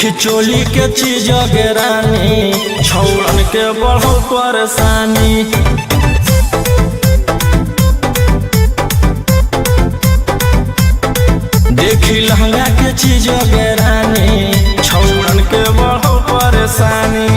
देखी चोली के चीज रानी छौड़न के बढ़ो परेशानी। देखी लहंगा के चीज रानी छौड़न के बढ़ो परेशानी।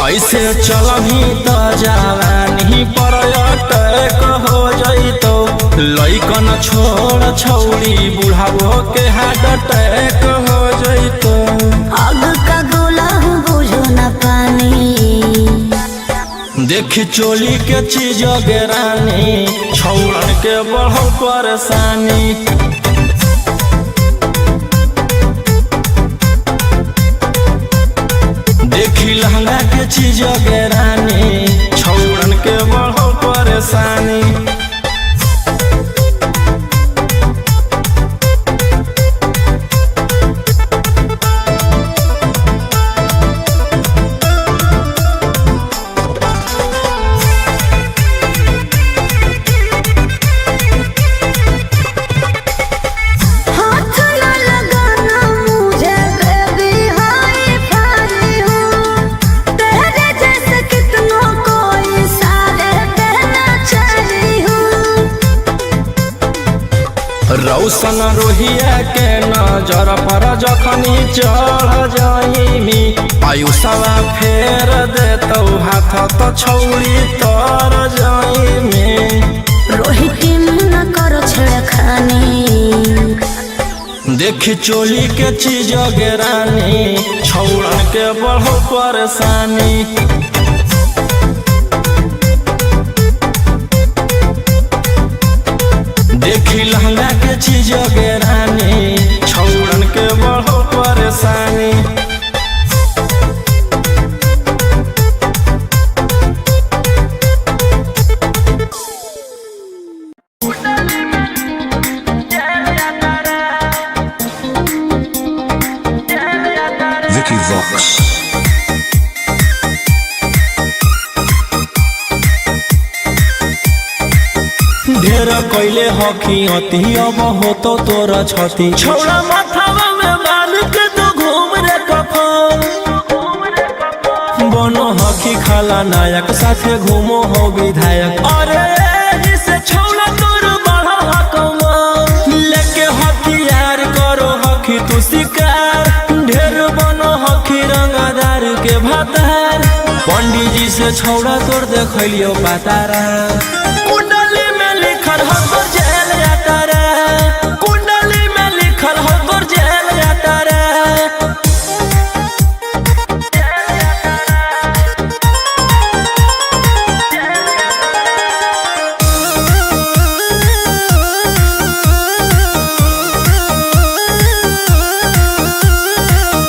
ऐसे चलही तो जवानी पर अटैक हो जइतो। लइकन छोड़ छौड़ी बुढ़ावो के हार्ट अटैक हो जइतो। आग का गोला बुझो न पानी। देखी चोली के चीज रानी छौड़न के बढ़ो परेशानी। देखी लहंगा के चीज रानी छौड़न के बढ़ो परेशानी। रौशन रोहिया के नजर पर जखनी चढ़ जाइमी। आयुषवा फेर देतौ हाथ तो छौड़ी तर जाइमी। रोहित न करो छेड़खानी। देखी चोली के चीज रानी छौड़न के बढ़ो परेशानी। देखी लहंगा के चीज रानी छौड़न के बढ़ो परेशानी। Vicky Vox. ढेर कैले हकी अति अब हो तो तोरा छती। छौड़ा माथावा में बाल के तो घूम रे कफन। बनो हकी खाला नायक साथे घूमो हो विधायक। अरे जिसे छौड़ा तोर बढ़ा हकमा लेके हथियार करो हकी तू शिकार। ढेर बनो हकी रंगदार के भातार। पंडित जी से छौड़ा तोर देखलियो पातारा। कुंडली में लिखल हो तोर जेल जाता रे।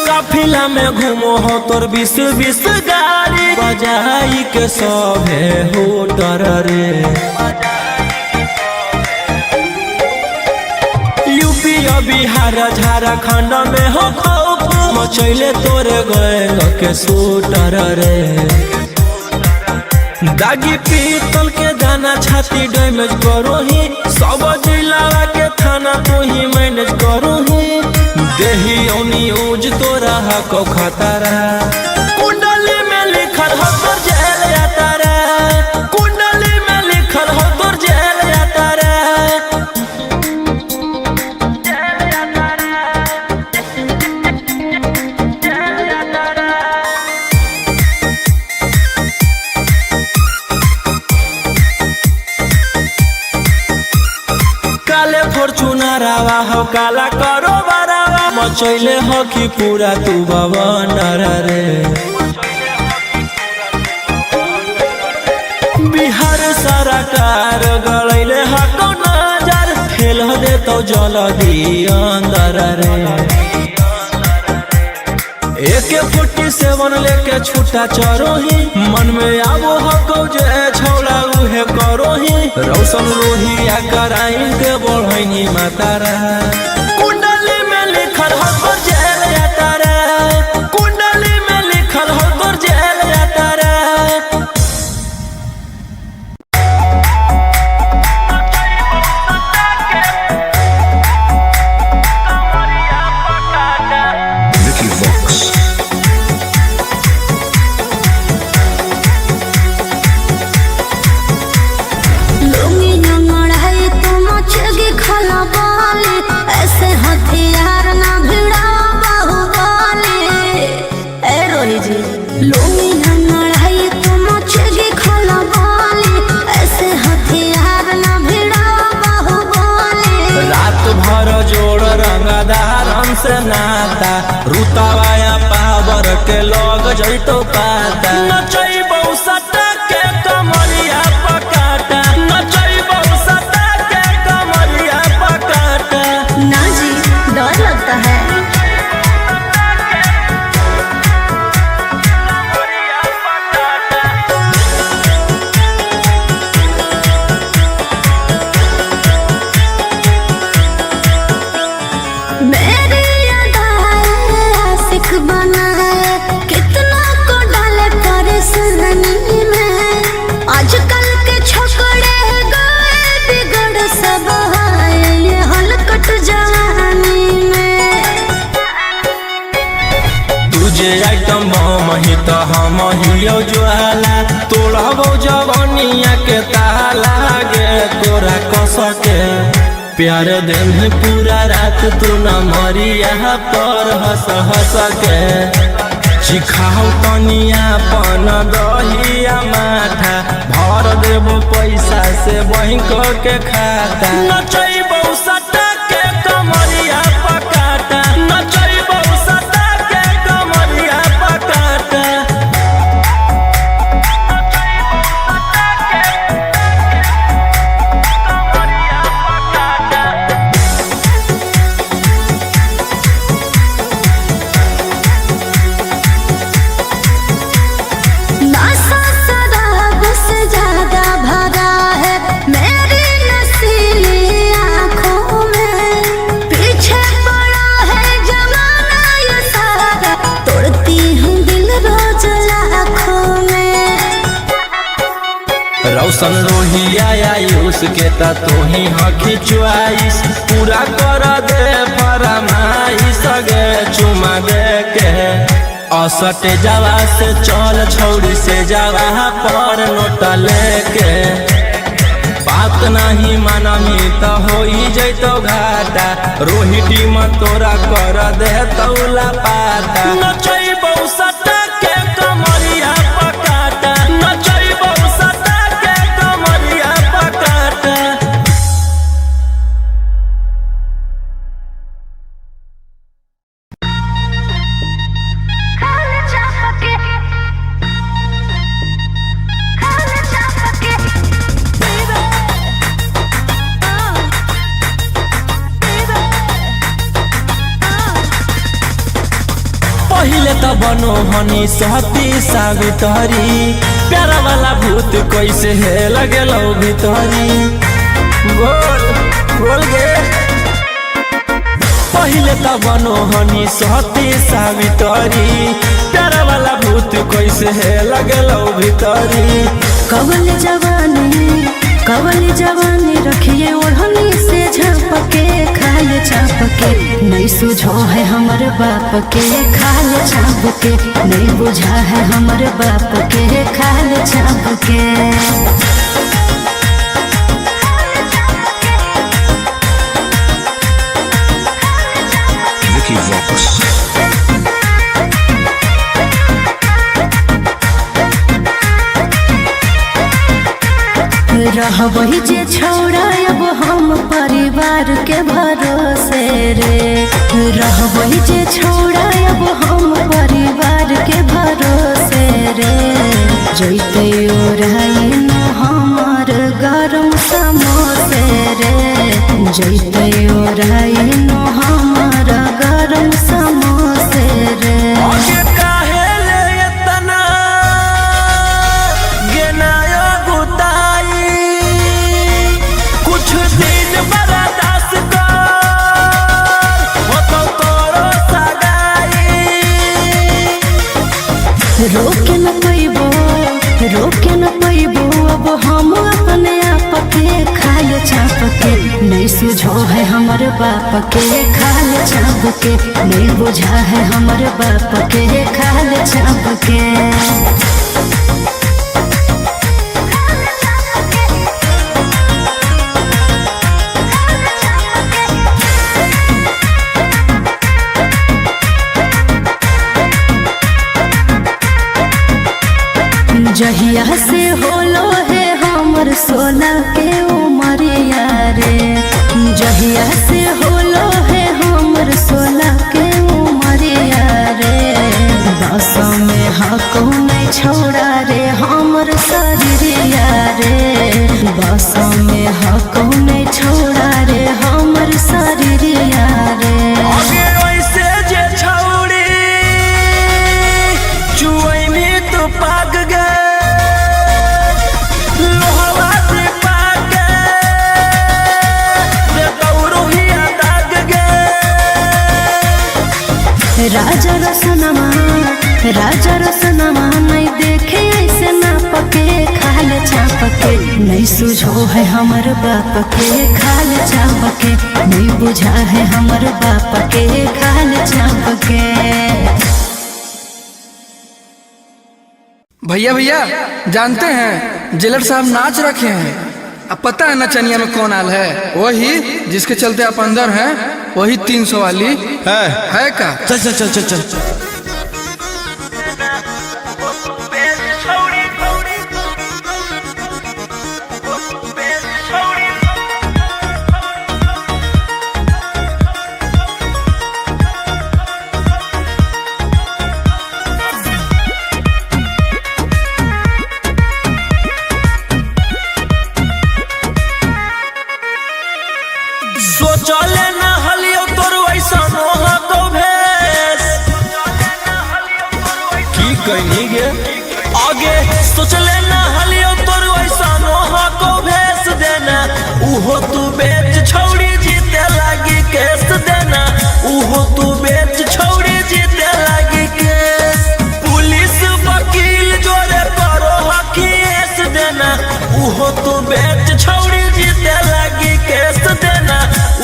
काफिला में घूमो हो तोर 20 गाड़ी। बजाई के सभे होटर रे। बिहार झारखंड में हो खौफ मचैले तोरे गैंग के शूटर रे। दागी पीतल के दाना छाती डैमेज करो ही। सब जिला के थाना तो ही मैनेज करो ही। देही न्यूज तोरा हको खतरा। कुंडली में लिखल हो तोर जेल जाता रे। कुंडली में लिखल हो तोर जेल जाता रे। फॉर्चूनरवा हो काला करो बरावा मचैले हो कि पूरा तू बवनर रे। बिहार सरकार गलैले हको नजर फेल दे जैतो जल्दी अंदर रे। AK-47 लेके छूटा चरोही, मन में आबो हको जे छौड़ा उहे करोही। रौशन रोहिया कराइन के बढ़ैनी मातारा, कुंडली में लिखल हो तोर जेल यातारा, कुंडली में लिखल हो तोर जेल यातारा। Vicky Vox. लुंगी नंगड़ाई तो मचेगी खला बाली, ऐसे हथियार ना भिड़ा बाहुबली। ए रोही जी लुंगी नंगड़ाई तो मचेगी खला बाली, ऐसे हथियार ना भिड़ा बाहुबली। रात भर जोड़ रंगदार हमसे नाता, रुतावाया पावर के लोग जैतो पाता। नचैबौ सटा के कमरिया पकाटा, नचैबौ सटा के कमरिया पकाटा। ना जी डर लगता है। मेरी अदाएं आशिक बनाए, कितना को डाले परेशानी में। आजकल के छोकरे गए बिगड़ सब है, ये हलकट जवानी में। तुझे आइटम बम ही तो हम हियो ज्वाला, तोड़बो जवानिया के ताला गे तोरा कस के। प्यार दिन पूरा रात तू न मरिया पर हंस हंस के। सिखाओ तनिया पन दहिया माथा, भर देबो पैसा से बैंक के खाता। नचैबौ सटा के कमरिया पकाटा, नचैबौ सटा के कमरिया पकाटा। नशा शराब से ज्यादा भरा है मेरी नशीली आँखों में। पीछे पड़ा है जमाना ये सारा, तोड़ती हूँ दिल रोज लाखों में। रौशन रोहिया आयुष के ता तू ही हकी च्वाइस, पूरा कर दे फरमाइश गे चुमा दे के। असटे जावा से चल छौड़ी से जावा पर नोट लेके। बात नहीं मानमी तो हो ही जैतो घाटा, रोहिटी में तोरा कर दे तौला पाता। नचैबौ सटा के कमरिया पकाटा, नचैबौ सटा के कमरिया पकाटा। पहिले त बनो हनी सहती सावित्री, प्यारा वाला भूत कैसे है लगेलो भितरी। बोल बोल गे। पहिले त बनो हनी सहती सावित्री, प्यारा वाला भूत कैसे है लगेलो भितरी। कवल जवानी रखिए ओढ़नी से झपके, खाए चाप के। नहीं सुझो है हमर बाप के, खाए चाप के। नहीं बुझा है हमर बाप के, खाए चाप के। Vicky Vox. रहबही जे छौड़ा अब हम परिवार के भरोसे रे। रहबही जे छौड़ा अब हम परिवार के भरोसे रे। जैते ओराई न हमर गरम समोसे रे। जैते रोके न पैबो अब हम अपने आप के खाल चाप के नहीं सुझो है हमर बाप के खाल चाप के नहीं बुझा है हमर बाप के खाल चाप के। जहिया से होलो है हमर 16 के उमरिया रे, जहिया से होलो है हमर 16 के उमरिया रे। बस में हको नहीं छोड़ा रे हमर शरीरिया रे, बस में हको नहीं छोड़ा रे हमर शरीरिया रे। राजा रसनमा नहीं देखे ऐसे नाप के खाल चाप के नहीं सुझो है हमर बाप के खाल चाप के नहीं बुझा है हमर बाप के खाल चाप के। भैया जानते हैं जेलर साहब नाच रखे हैं। अब पता है नचनिया में कौन आल है? वही जिसके चलते आप अंदर हैं, वही 300 वाली है का? चल चल चल चल चल। चले ना हलियो तोर वैसा नोहा को भेस की कहनी गे आगे सोचले ना हलियो तोर वैसा नोहा को भेस देना उहो तू बेच छौड़ी जीते लागी केस देना उहो तू बेच छौड़ी जीते लागी केस पुलिस वकील जोरे करो हकीस देना उहो तू बेच छौड़ी जीते लागी केस देना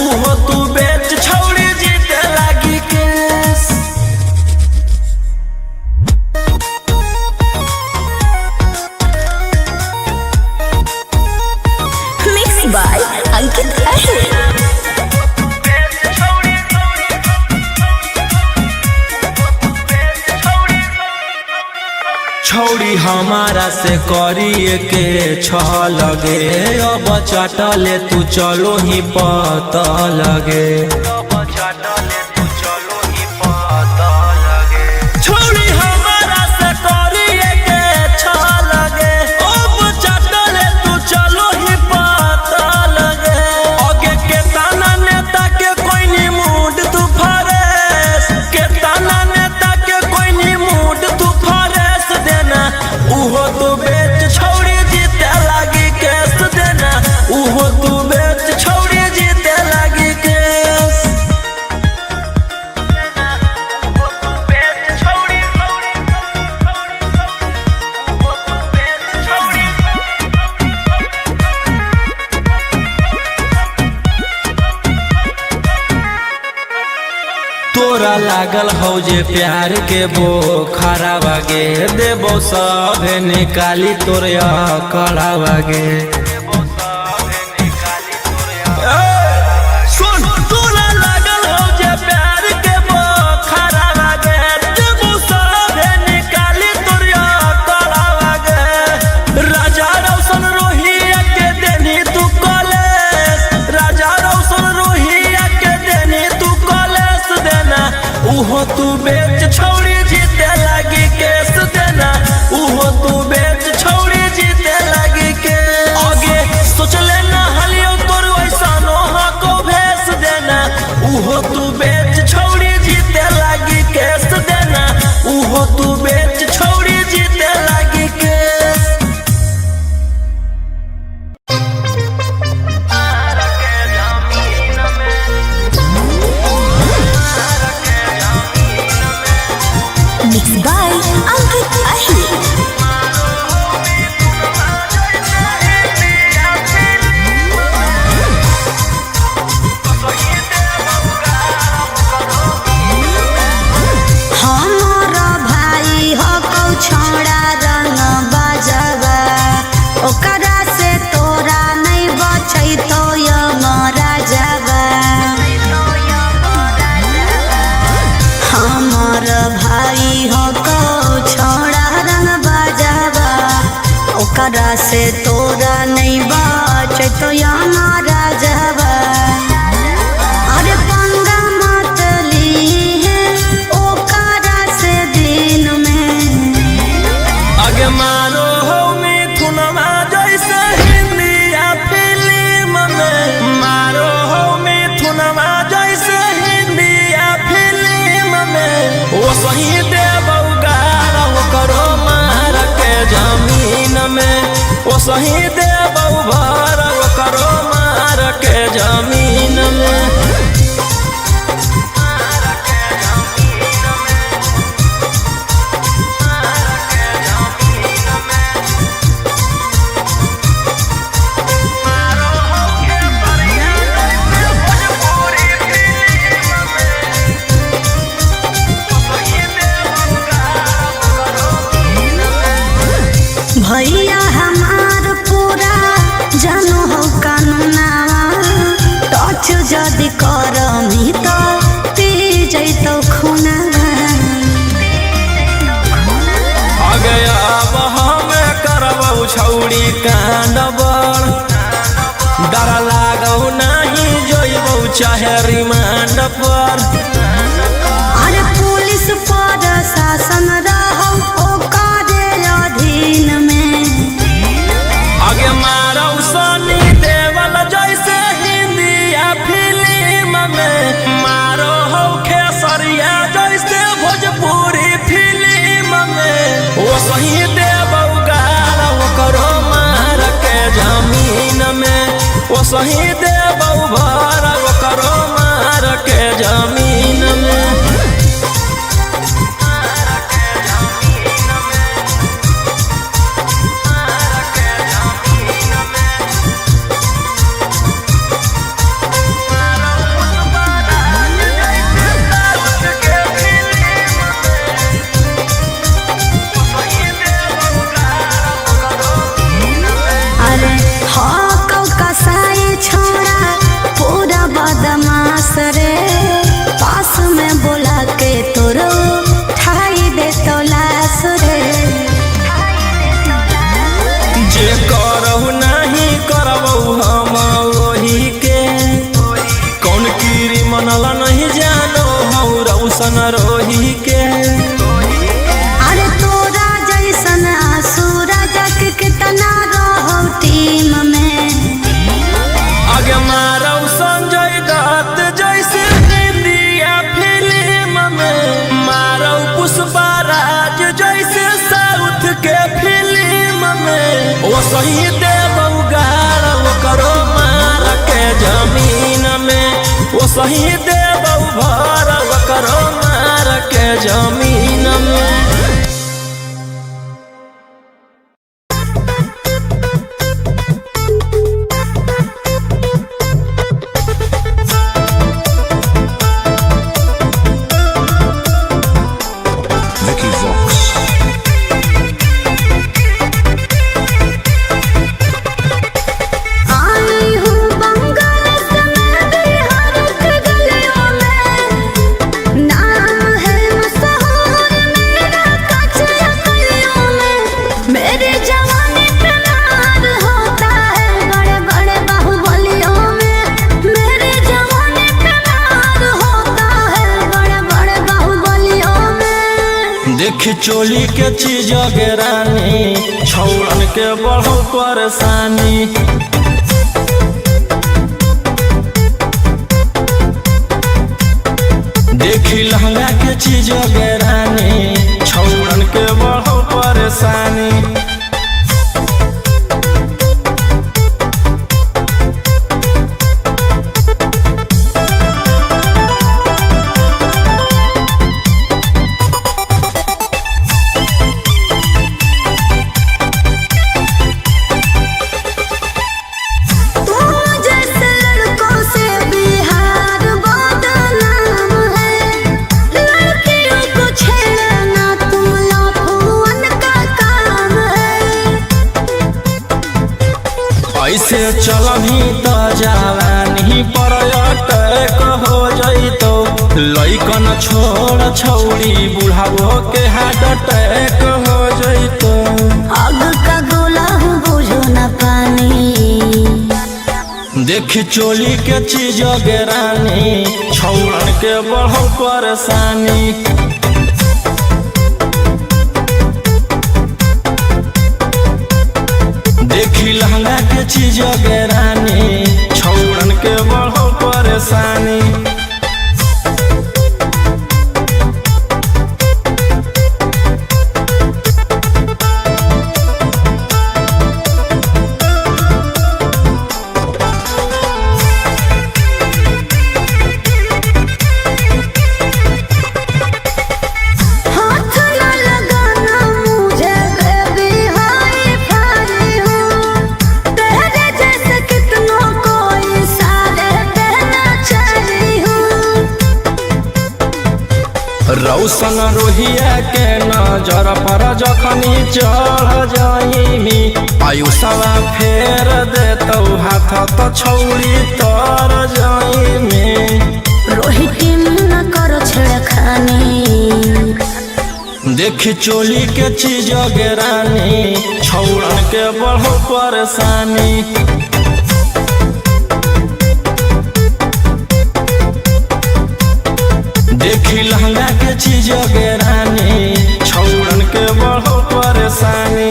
उहो तू बेच छौड़ी जीते लागी केस। मिक्स बाय अंकित अहिर। छौड़ी हमारा से करिए के छह लगे अब चाटले तू चलो ही पता लगे छौड़ी हमारा से करिए के छह लगे अब चाटले तू चलो ही पता लगे आगे के ताना नेता के कोई नी मूड तू फरेस के ताना नेता के कोई नी मूड तू फरेस देना उहो तू बेच छौड़ी जीते लागी केस देना उहो तू बेच छौड़ी जीते लागी केस। तोरा लागल हो जे प्यार के बोखरा बागे देबो सभे निकाली तोरिया कड़ा बागे सुन तोरा लागल हो जे प्यार के बोखरा बागे देबो सभे निकाली तोरिया कड़ा बागे राजा रोशन रोहिया के देनी तू कॉलेज राजा रोशन रोहिया के देनी तू कॉलेज देना उहो तू बेच छौड़ी जीते लागी केस देना उहो तू बेच छौड़ी जीते लागी केस आगे से तोरा नहीं बाच तो हमारा जवा अरे पंगा मत ली है ओकरा से दिन में आगे मारो हो मिथुनमा जैसे हिंदिया फिल्म में मारो हो मिथुनमा जैसे हिंदिया फिल्म में वो सही देबौ गारा करो मार के जमीन में वो सही देबौ भार करो मार के जमीन में भैया हमार पूरा जानो हो कानूनावा टच जदि करमी तो पी जैतो खुनावा आगे अब हमें करबौ छौड़ी कांड बड़ डर लागौ नहीं जोइबौ चाहे रिमांड पर अरे पुलिस पर शासन रहो ओकरे अधीन में आगे मारौ सनी देवल जैसे हिंदिया फिल्म में मारो हो खेसरिया जैसे भोजपुरी फिल्म में वो सही देबौ गारा करो मार के जमीन में वो सही देबौ भार करो मार के जमीन में अरे हाँ कौ कसाई छोड़ा पूरा बदमाश रे पास में बोला के तोरो ठाई दे तो लाश रे जे करहु नहीं करबौ हम वही के कौन कीरी मनला नहीं जानो हौ रौशन रोही के अरे तोरा जैसन आसुरा जग कितना रहो टीम में आगे मारौ संजय दत्त जैसे हिंदिया फिल्म में मारौ पुष्पा राज जैसे साउथ के फिल्म में वो सही देबौ गारा करो मार के जमीन में वो सही देबौ भार करो मार के जमीन में Vicky Vox. आई हूँ बंगाल से मैं बिहार के गलियों में नाम है मशहूर मेरा कचरा गलियों में मेरे जवानी पे नार होता है बड़े बड़े बाहुबलियों में मेरे जवानी पे नार होता है बड़े बड़े बाहुबलियों में देख चोली के चीज रानी छौड़न के बढ़ो परेशानी देखी लहंगा के चीज रानी छौड़न के बढ़ो परेशानी तू जैसे लड़कों से बिहार बदनाम है लड़कियों को छेड़ना तुम लफुअन का काम है ऐसे चलही तो जवानी पर अटैक हो जइतो लइकन छोड़ छौड़ी बुढ़ावो के हार्ट अटैक हो जइतो आग का गोला हूँ बुझो देखी चोली के चीज गेरानी छौड़न के बढ़ल परेशानी। देखी लहंगा के चीज गेरानी छौड़न के बढ़ल परेशानी। रौशन रोहिया के नजर पर जखनी चढ़ जाइमी आयुषवा फेर देतौ हाथ तो छौड़ी तर जाइमी। रोहिती न करो छेड़खानी देखी चोली के चीज गेरानी छौड़न के बढ़ो परेशानी। देखी लहंगा के चीज गेरानी छौड़न के बढ़ो परेशानी।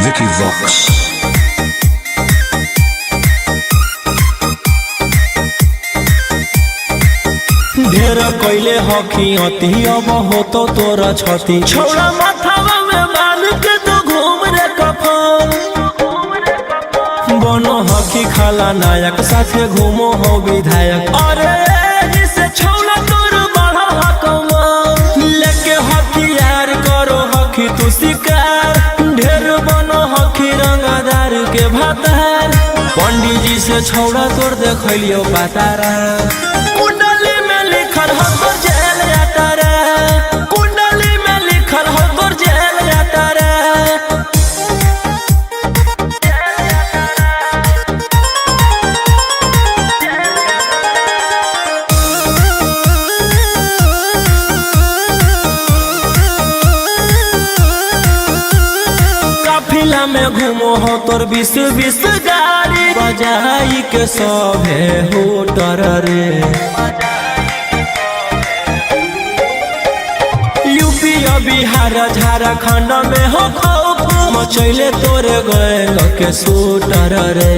Vicky Vox. ढेर कैले हकी अति अब हो तो तोरा छती छौड़ा माथावा में बांध के तो घूम रे कफन। बनो हकी खाला नायक साथे घूमो हो विधायक। अरे जिसे छौड़ा तोर बढ़ा हकमा लेके हथियार करो हकी तू शिकार। ढेर बनो हकी रंगदार के भातार पंडित जी से छौड़ा तोर देखलियो पातारा। कुंडली में लिखल हो तो जेल जाता रे कुंडली में लिखल हो तो जेल जाता रे। काफिला में घूमो हो तोर 20-20 गाड़ी बजाई के सभे होटर रे। यूपी बिहार झारखंड में हो खौफ मचैले तोरे गैल के शूटर रे।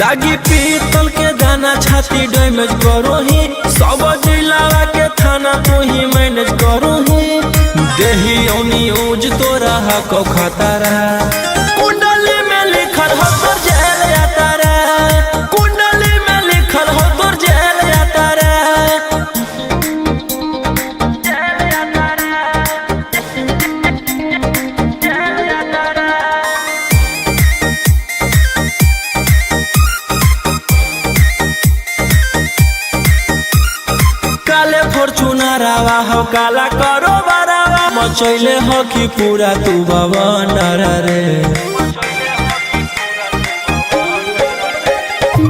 दागी पीतल के दाना छाती डैमेज करो ही सब जिला के थाना तो ही मैनेज करो ही। देही औनी ऊज तोरा हको खतरा कुंडली में लिखल हो तो जेल जाता रे कुंडली में लिखल हो तो जेल जाता रे। काले फॉर्च्यूनरवा हो काला करो बरावा मचैले हो कि पूरा तू बवंडर रे।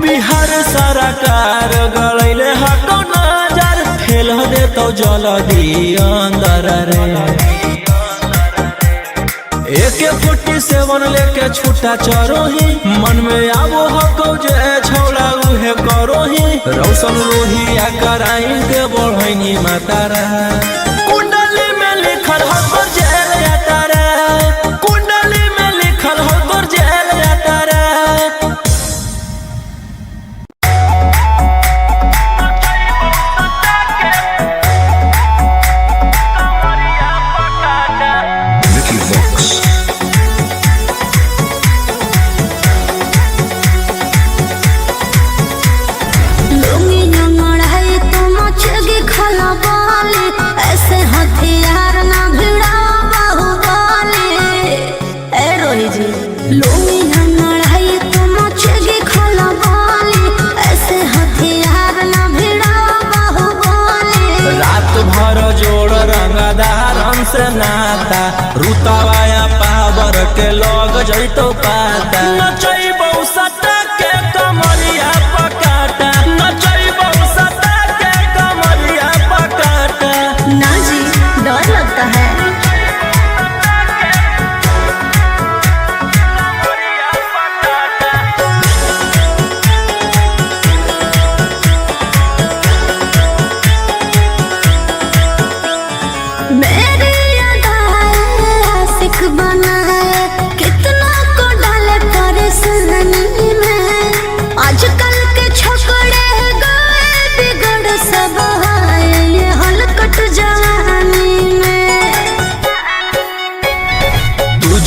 बिहार सरकार गलैले हको नजर फेल दे तो जल्दी अंदर रे। AK-47 लेके छूटा चरो ही मन में आवो हको जे छौड़ा उहे करो ही। रौशन रोहिया कराइन के बढ़ैनी मातारा कुंडली में लिखल हो तो जेल जाता रे कुंडली में लिखल हो तो जेल जाता रे। Vicky Vox. लुंगी जंगड़ाई तो मचेगी खला बाली ऐसे हथियार ना भिड़ा बाहुबली। ए रोही जी लुंगी जंगड़ाई तो मचेगी खला बाली ऐसे हथियार ना भिड़ा बाहुबली। रात भर जोड़ रंगदार हमसे नाता रुतवाया पावर के लग जैतो पाता नचैबौ सटा के कम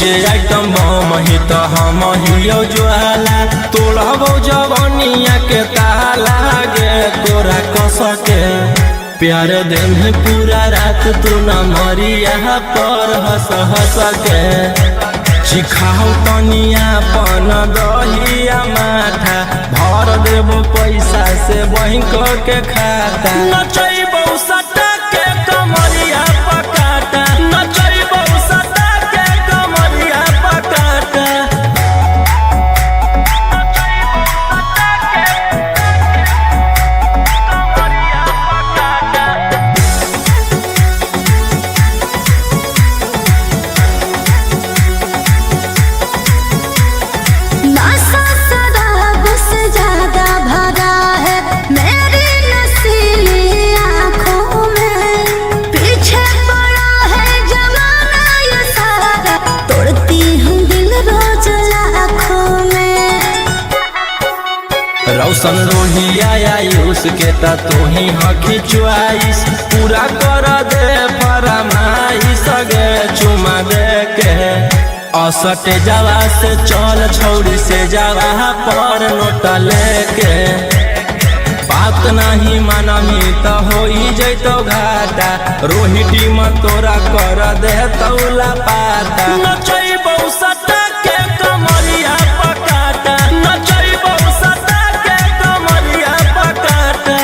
छे आइटम बम ही तो हम हियो ज्वाला तोड़बो जवनिया के ताला गे तोरा कसके प्यार दिन है पूरा रात तू न मरिया पर हंस हंस के सिखाओ तनिया पन दहिया माथा भर देबो पैसा से बैंक के खाता नचैबो सटा के कमरिया पकाटा नचैबो सटा के कमरिया पकाटा नशा शराब से ज्यादा भरा है मेरी नशीली आँखों में पीछे पड़ा है जमाना ये सारा तोड़ती हूँ दिल रोज लाखों में रौशन रोहिया आयुष के ता तू ही हकी च्वाइस पूरा कर दे फरमाइश गे चुमा दे के असटे जावा से चल छौड़ी से जावा पर नोट लेके बात नहीं मानमी तो हो जैतो घाटा रोहिटी में तोरा कर दे तौला पाता नचैबो सटा के कमरिया पकाटा नचैबो सटा के कमरिया पकाटा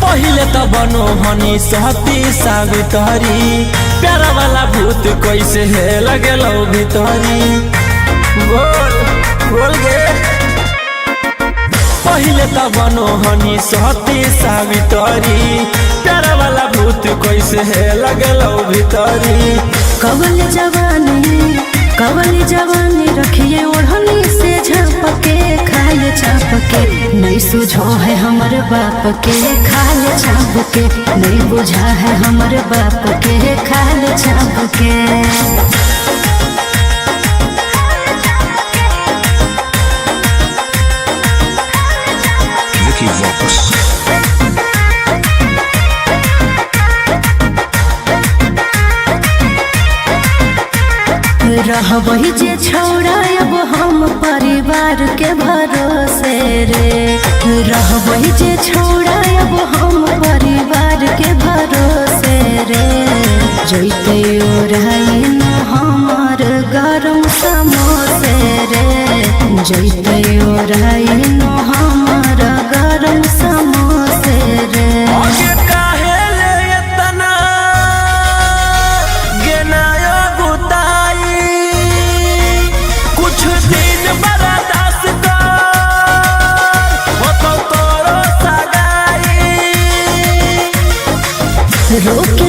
पहिले त बनो हनी सहती सावित्री प्यारा वाला भूत कैसे है लगेलो भीतरी बोल बोल गे पहिले त बनो हनी सहती सावित्री प्यारा वाला भूत कैसे है लगेलो भीतरी कवल जवानी रखिए ओढ़नी से झपके खाए छापके नहीं सुझो है हमर बाप के खाए छापके नहीं बुझा है हमर बाप के खाए छापके Vicky Vox. रहबही जे छौड़ा अब हम परिवार के भरोसे रे रहबही जे छौड़ा अब हम परिवार के भरोसे रे जैते ओराई न हमर गरम समोसे रे जैते ओराई न हमर गरम समोसे रे आगे काहे ले इतना गेनायो गुताई कुछ दिन बर्दाश्त कर हो तो तोरो सगाई रोके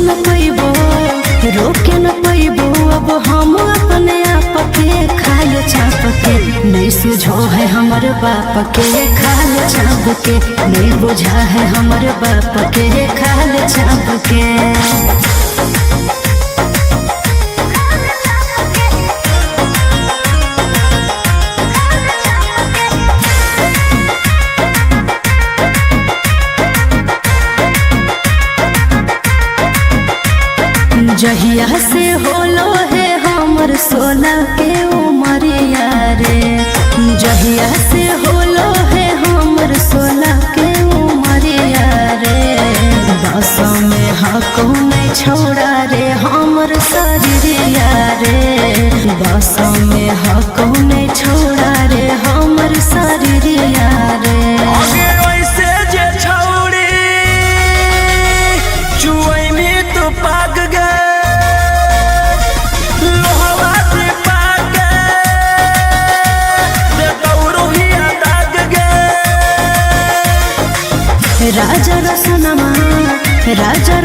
न पैबो अब हम अपने आप के खाए छाप के नहीं सुझो है हमर बाप के खाए छाप के नहीं बुझा है हमर बाप के खाए छाप के जहिया से होलो है हमर सोना के उमरिया रे जहिया से होलो है हमर सोना के उमरिया रे बस में हको में छोड़ा रे हमर शरीरिया रे बस में हको में छोड़ा रे हमर शरीरिया रे आगे वैसे जे छौड़ी चुवैनी तो पाग गए लोहवा से पाग गए दे दौड़ोहिया दाग गए राजा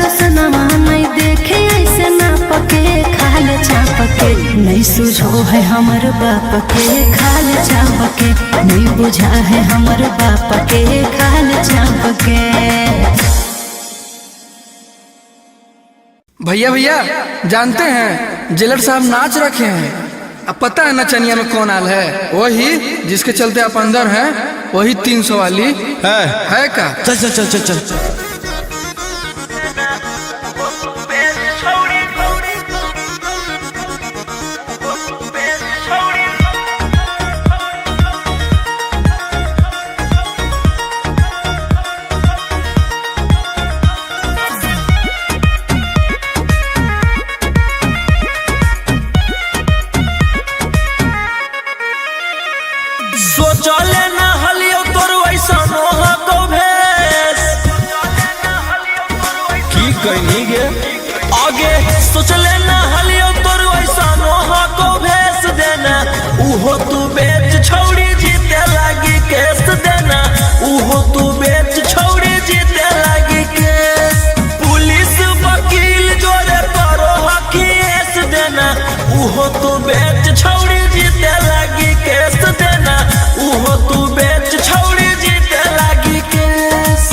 रसनमा नहीं देखे ऐसे ना पके खाल चाप के नहीं सुझो है हमर बाप के खाल चाप के नहीं बुझा है हमर बाप के खाल चाप के। भैया भैया जानते हैं जेलर साहब नाच रखे हैं। अब पता है नचनिया में कौन आल है? वही जिसके चलते आप अंदर हैं, वही 300 वाली है का? चल चल चल चल चल। सोचले ना हलियो तोर वैसा नोहा को भेस की कहनी गे आगे सोचले ना हलियो तोर वैसा नोहा को भेस देना उहो तू बेच छौड़ी जीते लागी केस देना उहो तू बेच छौड़ी जीते लागी केस पुलिस वकील जोरे करो हकीस देना उहो तू बेच छौड़ी जीते लागी केस देना उहो तू बेच छौड़ी जीते लागी केस।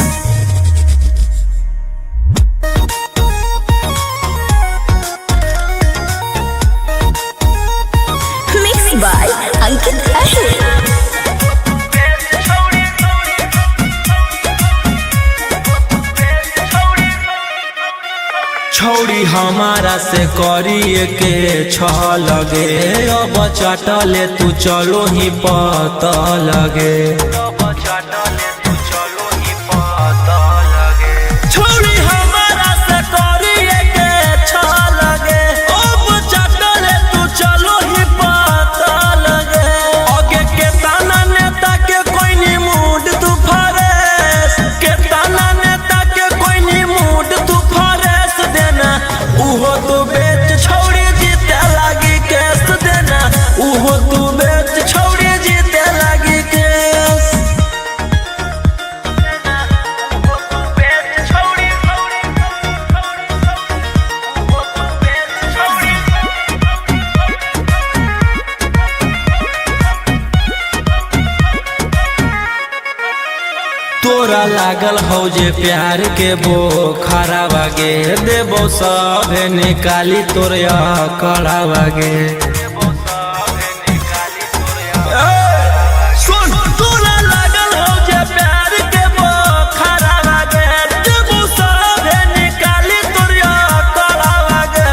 मिक्स बाय अंकित अहिर। छौड़ी हमारा से करिए के छह लगे अब चाटले तू चलो ही पता लगे छौड़ी हमारा से करिए के छह लगे अब चाटले तू चलो ही पता लगे आगे के ताना नेता के कोई नी मूड तू फरेस के ताना नेता के कोई नी मूड तू फरेस देना उहो तू बेच छौड़ी जीते लागी केस देना उहो तू बेच छौड़ी जीते लागी केस। तोरा लागल हो जे प्यार के बोखरा बागे देबो सभे निकाली तोरिया कड़ा बागे सुन तोरा लागल हो जे प्यार के बोखरा बागे देबो सभे निकाली तोरिया कड़ा बागे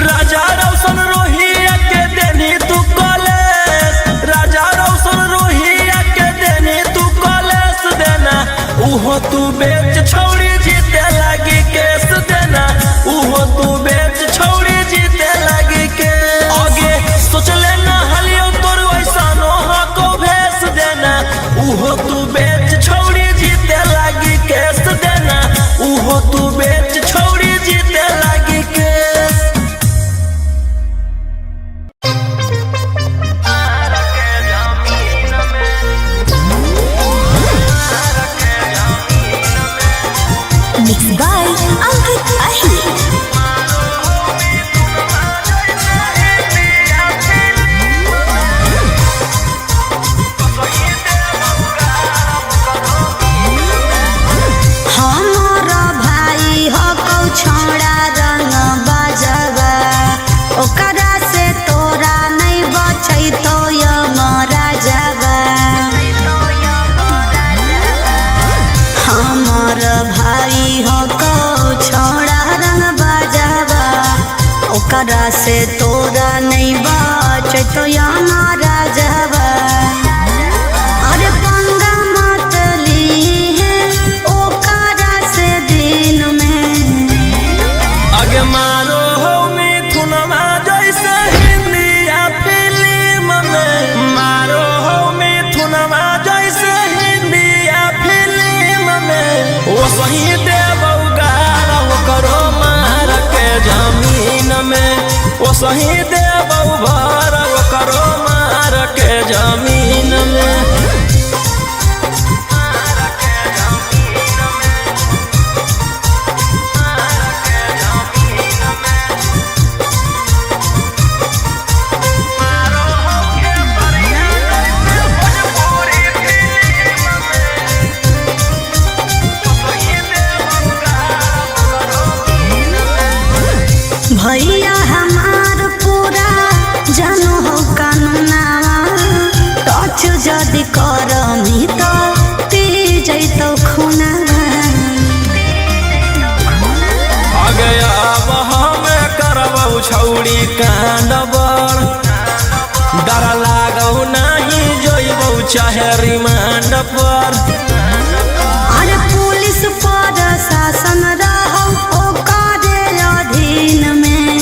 राजा रौशन रोहिया के देनी तू कॉलेज राजा रौशन रोहिया के देनी तू कॉलेज देना उहो तू बेच छौड़ी जीते लागी केस देना उहो तू बेच छौड़ी जीते लागी केस आगे सोचले ना हलियो तोर वैसा नोहा को भेस देना उहो तू बेच छौड़ी जीते लागी केस देना उहो तू बेच छौड़ी जीते लागी केस। मिक्स बाय अंकित अहिर। हमारा भाई हो कौ छोड़ा रंग बजवा ओकरा से तोरा नहीं बचै तो यमरा जवा हमार भाई हो कौ छोड़ा रंग बजवा ओकरा से तोरा नहीं बचै तो यमरा जवा अरे पंगा मत ली है ओकरा से दिन में आगे मारो हो मिथुनमा जैसे हिंदिया फिल्म में मारो हो मिथुनमा जैसे हिंदिया फिल्म में वो सही देबौ गारा वो करो मार के जमीन में वो सही देबौ भार वो करो मार के जमीन में। बिगड़ी कांड बड़ डर लागौ नहीं जोइबौ चाहे रिमांड पर। अरे पुलिस पर शासन रहो ओकरे अधीन में।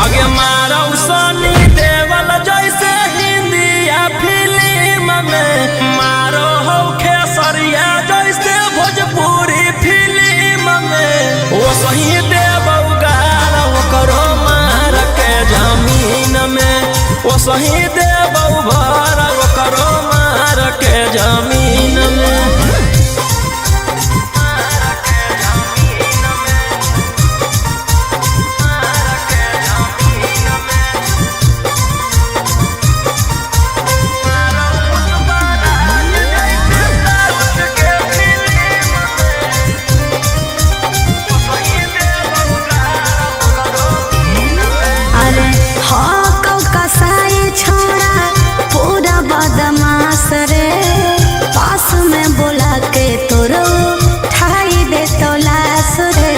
आगे मारौ सनी देवल जैसे हिंदी या फिल्म में, मारो हो खेसरिया जैसे भोजपुरी फिल्म में। वो सही देवौ गाल ओकरो मार के जमीन में, वो सही देवौ भर ओकरो मार के जमीन में। रे पास में बोला के तोरो ठाई दे तो लाश रे।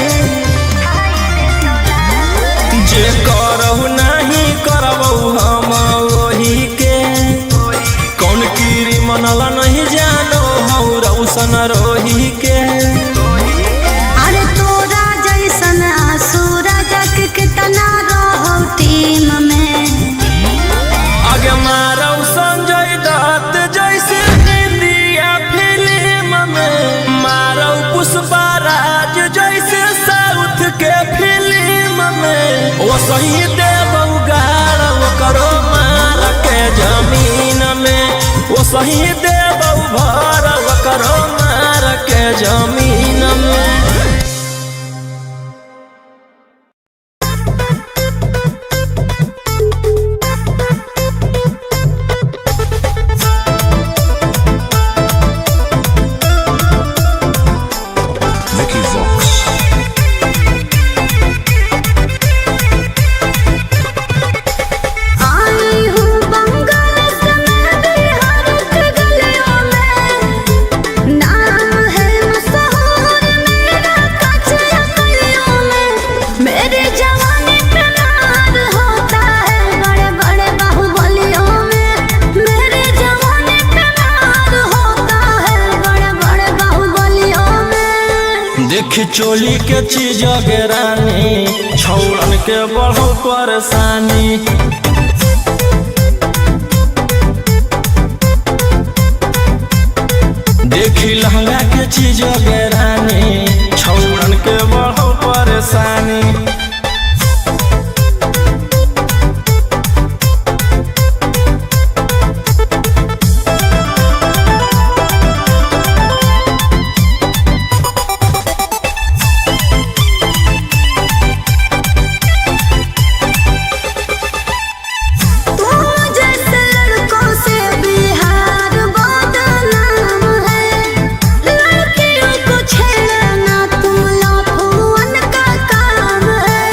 जे करहु नहीं करबौ हम वही के, कौन कीरी मनल नहीं जानो हौ रौशन रोही के। अरे तोरा जैसन आसुरा जग कितना रहो टीम में। आगे मारौ संजय दत्त जैसे इंडिया फिल्म में, मारौ पुष्पराज जैसे साउथ के फिल्म में। वो सही देवौ गाल ओकरो मार के जमीन में, वो सही देवौ भर ओकरो मार के जमीन में। Vicky Vox. आई हूँ बंगाल से मैं बिहार के गलियों में। नाम है मशहूर मेरा कचरा गलियों में। मेरे जवानी पे नार होता है बड़े बड़े बाहुबलियों में। मेरे जवानी पे नार होता है बड़े बड़े बाहुबलियों में। देख चोली के चीज रानी छौड़न के बढ़ो परेशानी। देखी लहंगा के चीज रानी छौड़न के बढ़ो परेशानी। जैसे लड़कों से बिहार बदनाम है। लड़कियों को छेड़ना तुम लफुअन का काम है।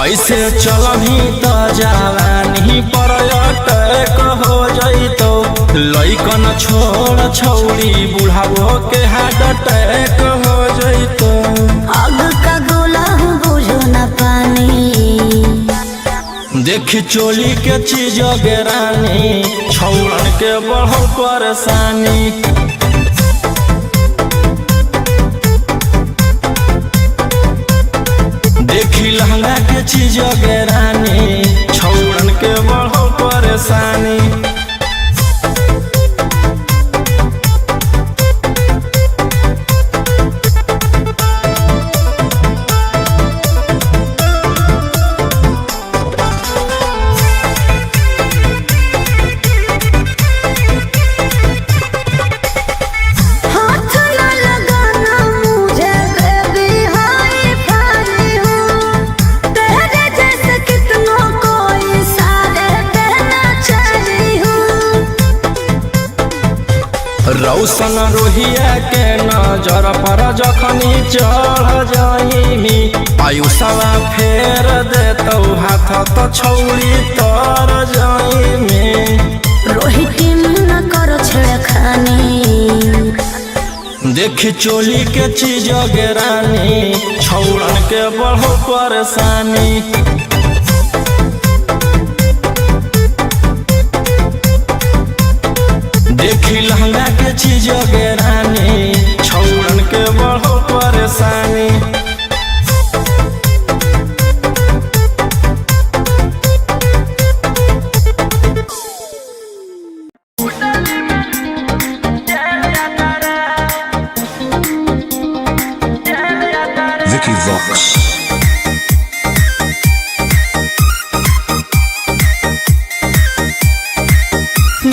ऐसे चलही तो जवानी पर अटैक हो जइतो। लइकन छोड़ छौड़ी बुढ़ावो के हार्ट अटैक हो जइतो। आग का गोला हूँ बुझो न पानी। देख चोली के चीज रानी छौड़न के बढ़ो परेशानी। देखी लहंगा के चीज रानी छौड़न के बढ़ो परेशानी। हाथ न लगाना मुझे बेबी हाई फाई हूँ। तेरे जैसे कितनों को इशारे देना चाहिए हूँ। रौशन रोहिया के नजर पर जखनी चढ़ जाइमी। आयुषवा फेर देतौ हाथ तो छौड़ी तर जाइमी। रोहित न करो छेड़खानी। देखी चोली के चीज रानी छौड़न के बढ़ो परेशानी। देखी लहंगा के चीज रानी छौड़न के बढ़ो परेशानी। Vicky Vox.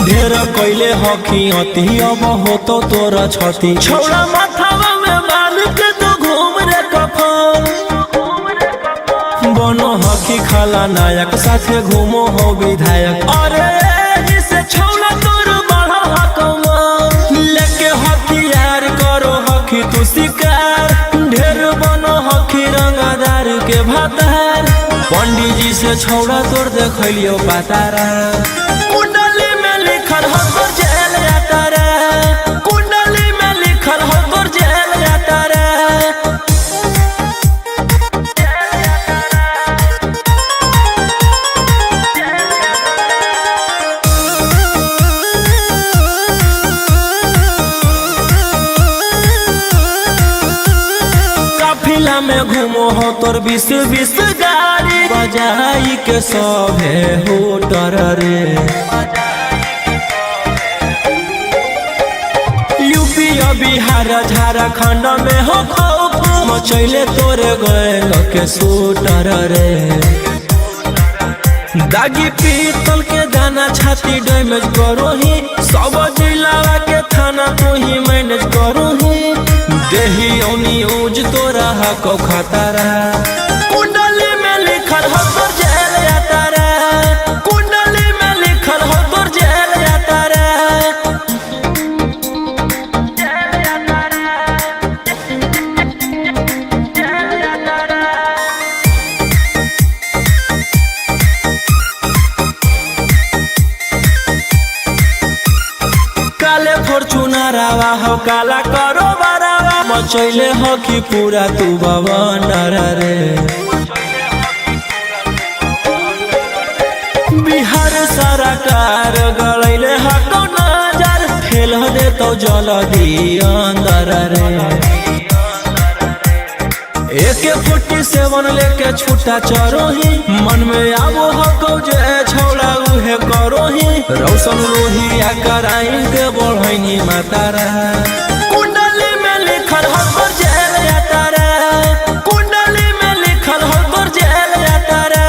ढेर कैले हकी अति अब हो तो तोरा छती छौड़ा माथावा में बाल के तो घूम रे कफन। बनो हकी खाला नायक साथे घूमो हो विधायक। अरे जिसे छौड़ा तोर बढ़ा हकमा लेके हथियार करो हकी तू शिकार। ढेर बनो हकी रंगदार के भातार पंडित जी से छौड़ा तोर देखलियो पातारा। कुंडली में लिखल हो तोर जेल जाता रे। कुंडली में लिखल हो तोर जेल जाता रे। काफिला में घूमो हो तोर 20-20 गाड़ी बजाई के सभे होटर रे। यूपी बिहार झारखंड में हो खौफ मचैले तोरे गैंग के शूटर रे। दागी पीतल के दाना छाती डैमेज करो ही सब जिला के थाना तू ही मैनेज करो ही। देही ओनी ऊज तोरा हको खतरा। कुंडली में लिखल हो तोर जेल जाता रे। कुंडली में लिखल हो तोर जेल जाता रे। काले फॉर्च्यूनर आवा हो काला करो बरावा मचैले हो कि पूरा तू बवंडर रे। बिहार सरकार गलैले हको नजर फेल दे तो जल्दी अंदर रे। AK-47 लेके छूटा चरो ही मन में आवो हको जे छौड़ा उहे करो ही। रौशन रोहिया कराइन के बढ़ैनी मातारा। कुंडली में लिखल हो तोर जेल जाता रे। कुंडली में लिखल हो तोर जेल जाता रे।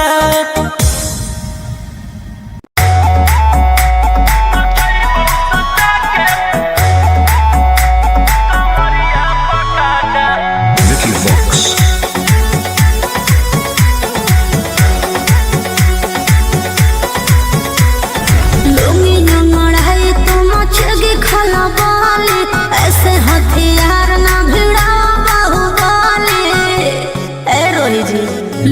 Vicky Vox. लुंगी नंगड़ाई तो मचगी खला बाली ऐसे हथियार ना भिड़ा बाहुबली। ए रोही जी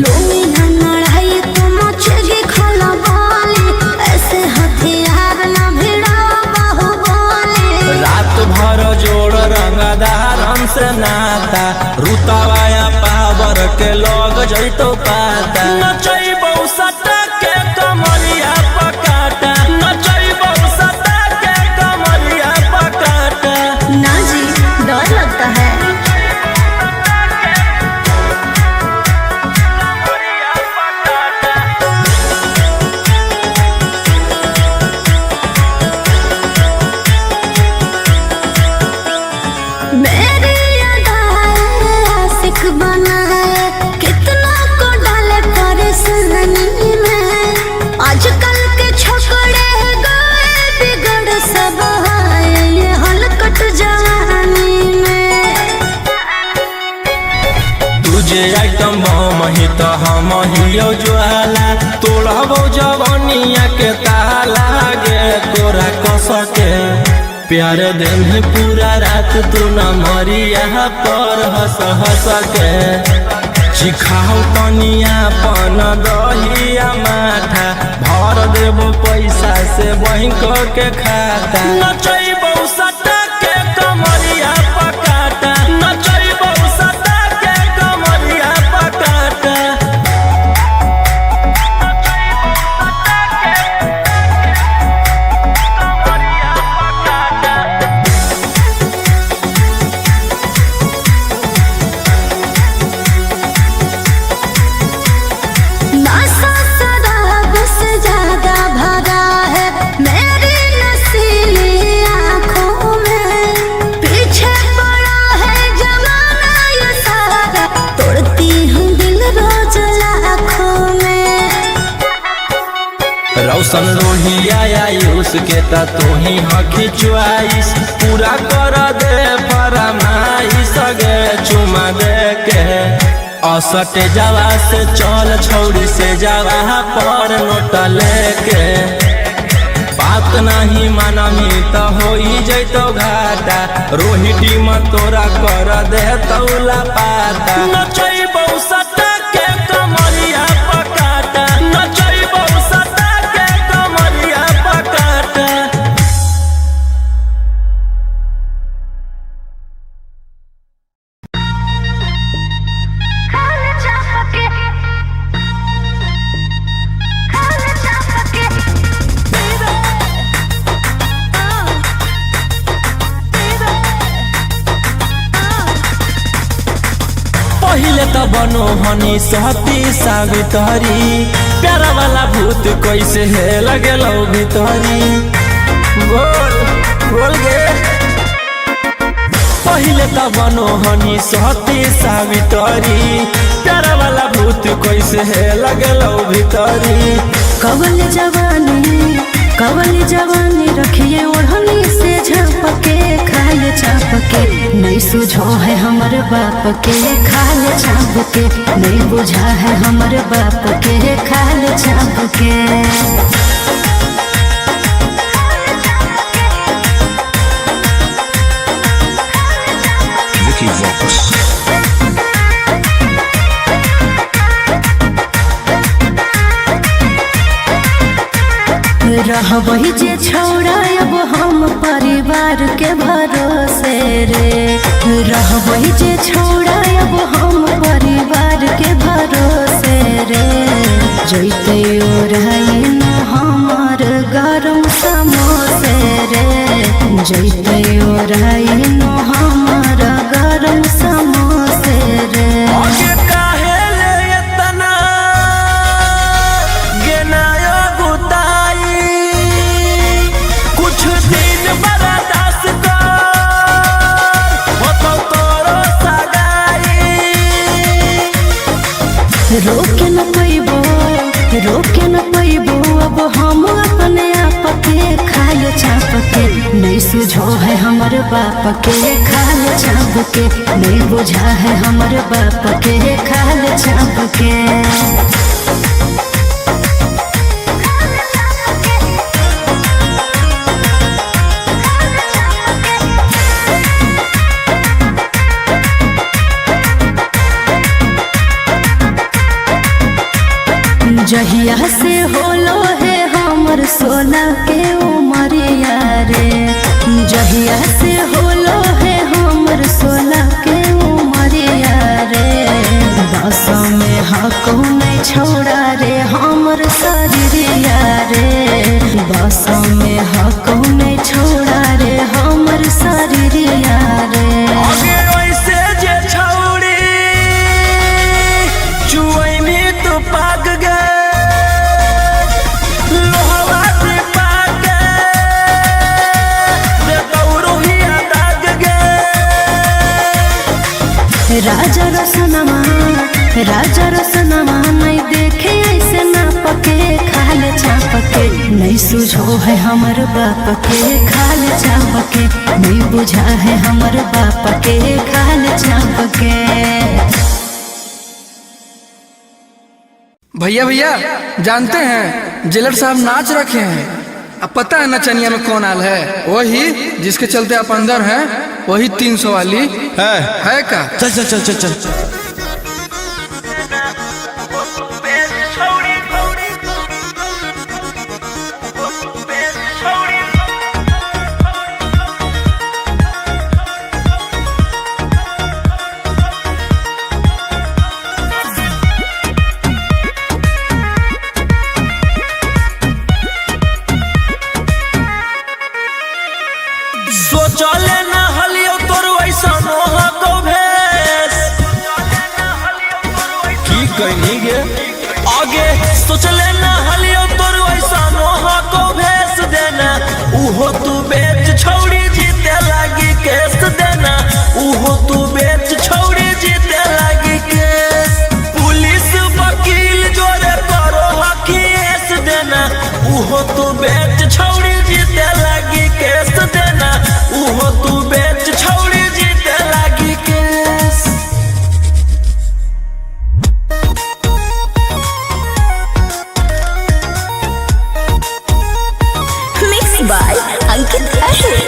लुंगी नंगड़ाई तो मचगी खला बाली ऐसे हथियार ना भिड़ा बाहुबली। रात भर जोड़ रंगदारन से नाता रुतावाया पावर के लोग जैतो पाता। नचैबौ सटा के कमरिया पकाटा। नचैबौ सटा के कमरिया पकाटा। ना जी डर लगता है। मेरी अदाएं आशिक बनाए कितना को डाले परेशानी में। आजकल के छोकरे गए बिगड़ सब है ये हलकट जवानी में। तुझे आइटम बम ही तो हम हियो ज्वाला तोड़बो जवानिया के ताला गे तोरा कस के। प्यार दिन पूरा रात तू न मरिया पर हंस हंस के। चिखाओ तनिया पन दहिया माथा भर देबो पैसा से बैंक के खाता। नचैबौ सटा के कमरिया पका रोशन रोहिया आयुष के ता तू ही हकी च्वाइस पूरा कर दे फरमाइश गे चुमा दे के असटे जावा से चल छौड़ी से जावा पर नोट लेके बात नहीं मानमी तो हो जैतो घाटा रोहिटी में तोरा कर दे तौला पाता नचैबौ सटा के कमरिया पकाटा नचैबौ सटा के कमरिया पकाटा। पहिले त बनो हनी सहती सावित्री प्यारा वाला भूत कैसे है लगे लो भीतरी बोल बोल गे पहिले त बनो हनी सहती सावित्री प्यारा वाला भूत कैसे है लगे लो भीतरी कवल जवानी रखिए ओढ़नी से झपके खाए चापके नहीं सुझो है हमर बाप के खाए चापके नहीं बुझा है हमर बाप के खाए चापके। Vicky Vox. रहबही जे छौड़ा अब हम परिवार के भरोसे रे रहबही जे छौड़ा अब हम परिवार के भरोसे रे जैते ओढ़ाई न हमर गरम समोसे रे जैते ओढ़ाई न हमर गरम समोसे रे। रोके न पैबो अब हम अपने आप के खाए चाप के नहीं सुझो है हमर बाप के खाए चाप के नहीं बुझा है हमर बाप के खाए चाप के। जहिया से होलो है हमर सोना के उमरिया रे जहिया से होलो है हमर सोना के उमरिया रे बस में हको नहीं छोड़ा रे हमर शरीरिया रे बस में हको नहीं छोड़ा रे हमर शरीरिया रे। राजा रसनमा नहीं देखे ऐसे ना पके खाले चापके नहीं सुझो है हमर बाप के खाले चापके नहीं बुझा है हमर बाप के खाले चापके। भैया भैया जानते हैं जेलर साहब नाच रखे हैं। अब पता है नचनिया में कौन आल है? वही जिसके चलते आप अंदर हैं, वही 300 वाली है का? चल चल चल चल चल सोचले ना हलियो तोर वैसा मोह को भेस तू बेच छौड़ी जीते लागी केस। मिक्स बाय अंकित अहिर।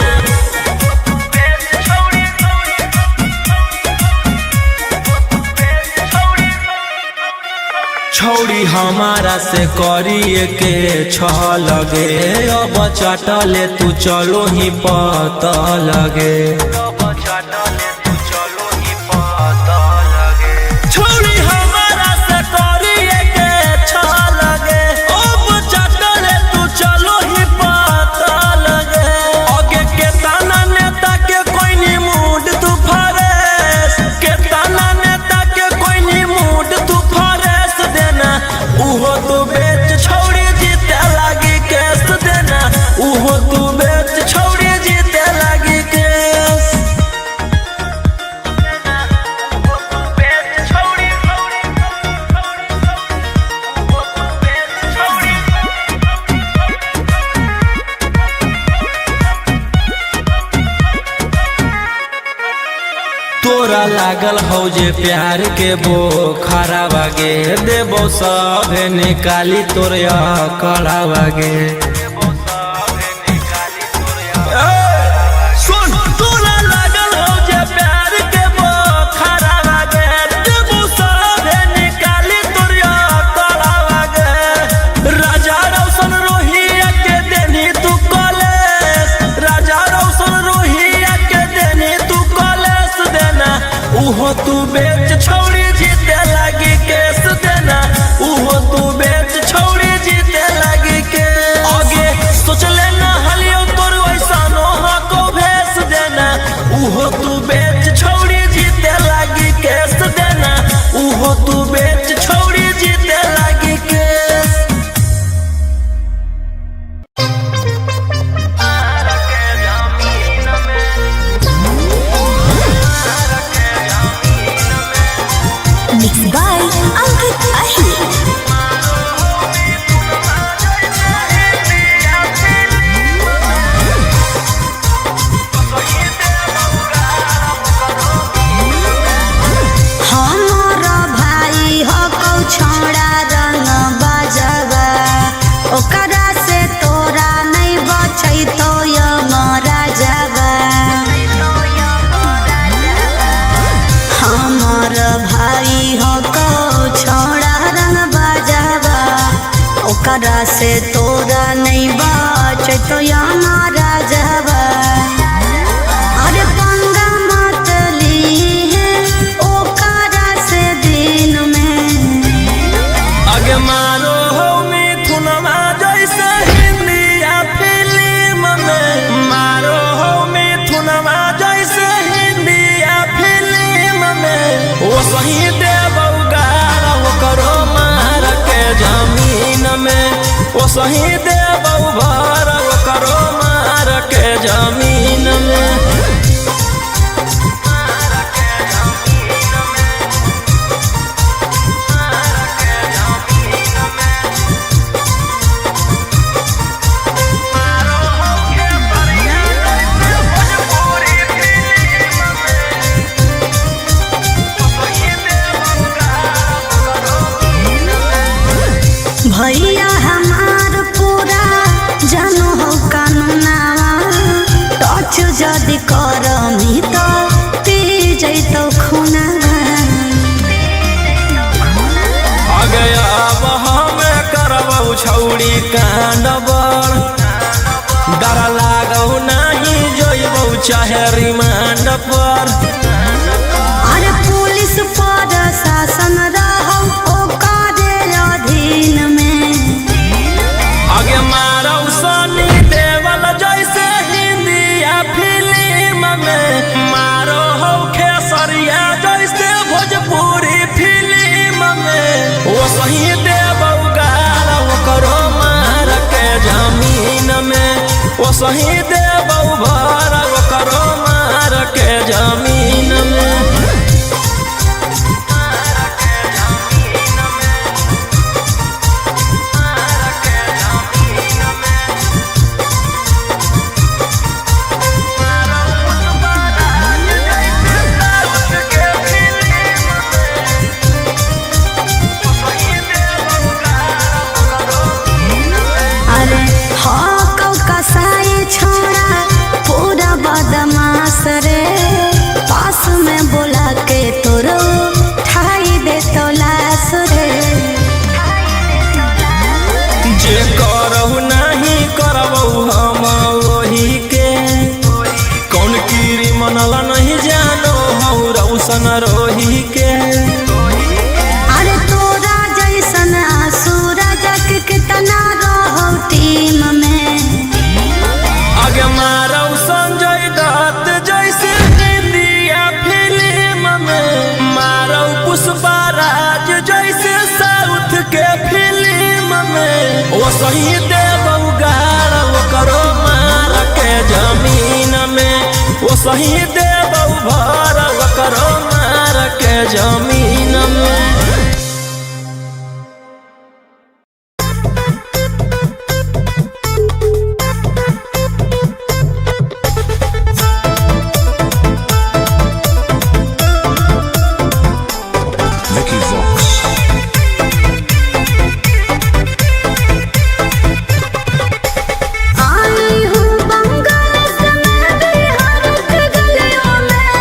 छौड़ी हमारा से करिए के छ लगे, अब चटले तू चलो ही पता लगे। छौड़ी हमारा से करिए के छ लगे, अब चटले तू चलो ही पता लगे। आगे के ताना नेता के कोई नी मूड तू फरेस, के ताना नेता के कोई नी मूड तू फरेस देना। उहो तू बेच छौड़ी जीते लागी केस देना, उहो तू बेच छौड़ी जीते लागी केस। तोरा लागल हो जे प्यार के बोखरा बागे, देबो सब निकाली तोरिया कड़ा बागे। सुन तोरा लागल हो जे प्यार के बोखरा बागे, देबो सब निकाली तोरिया कड़ा बागे। राजा रौशन रोहिया के देनी तू कॉलेज, राजा रौशन रोहिया के देनी तू कॉलेज देना। उहो तू बेच छौड़ी जीते लागी केस देना, उहो तू बेच छौड़ी जीते लागी केस। आगे सोच लेना हलियो तोर वैसा नोहा को भेस देना, उहो तू बेच छौड़ी जीते लागी केस देना, उहो तू बेच छौड़ी जीते लागी केस। मिक्स बाय अंकित अहिर। हमारा भाई हो कौ छोड़ा रंग बजवा, ओकरा से तोरा नहीं बचै तो यमरा जवा। हमार भाई हो कौ छोड़ा रंग बजवा, ओकरा से तोरा नहीं बचै तो यमरा जवा। अरे पंगा मत लीहे ओकरा से दिन में, आगे मारो हो मिथुनमा जैसे हिंदिया फिल्म में, मारो हो मिथुनमा जैसे हिंदिया फिल्म में। वो सही देबौ गारा वो करो मार के जमीन में, वो सही देबौ भर वो करो मार के जमीन में। भैया हमार पूरा जानो हो कानूनावा, टच जदि करमी तो पी जैतो खूनावा। आगे अब हमें करबौ छौड़ी कांड बड़, डर लागौ नहीं जोइबौ चाहे रिमांड पर। अरे पुलिस पर शासन रहो ओकरे अधीन में, आगे मारौ सनी देवल जैसे हिंदिया फिल्म में, मारो हो खेसरिया जैसे भोजपुरी फिल्म में। वो सही देबौ गारा वो करो मार के जमीन में, वो सही देबौ भर वो करो मार के जमीन में। रौशन रोही के। अरे तोरा जैसन सूरज के कितना रहो टीम में। आगे मारो संजय दत्त जैसे इंडिया फिल्म में, मारो पुष्पा राज जैसे साउथ के फिल्म में। वो सही देवौ गाड़ करो मार के जमीन में, वो सही देवौ भर करो मार के जमीन में। Vicky Vox. आई हूँ बंगाल से मैं बिहार के गलियों में।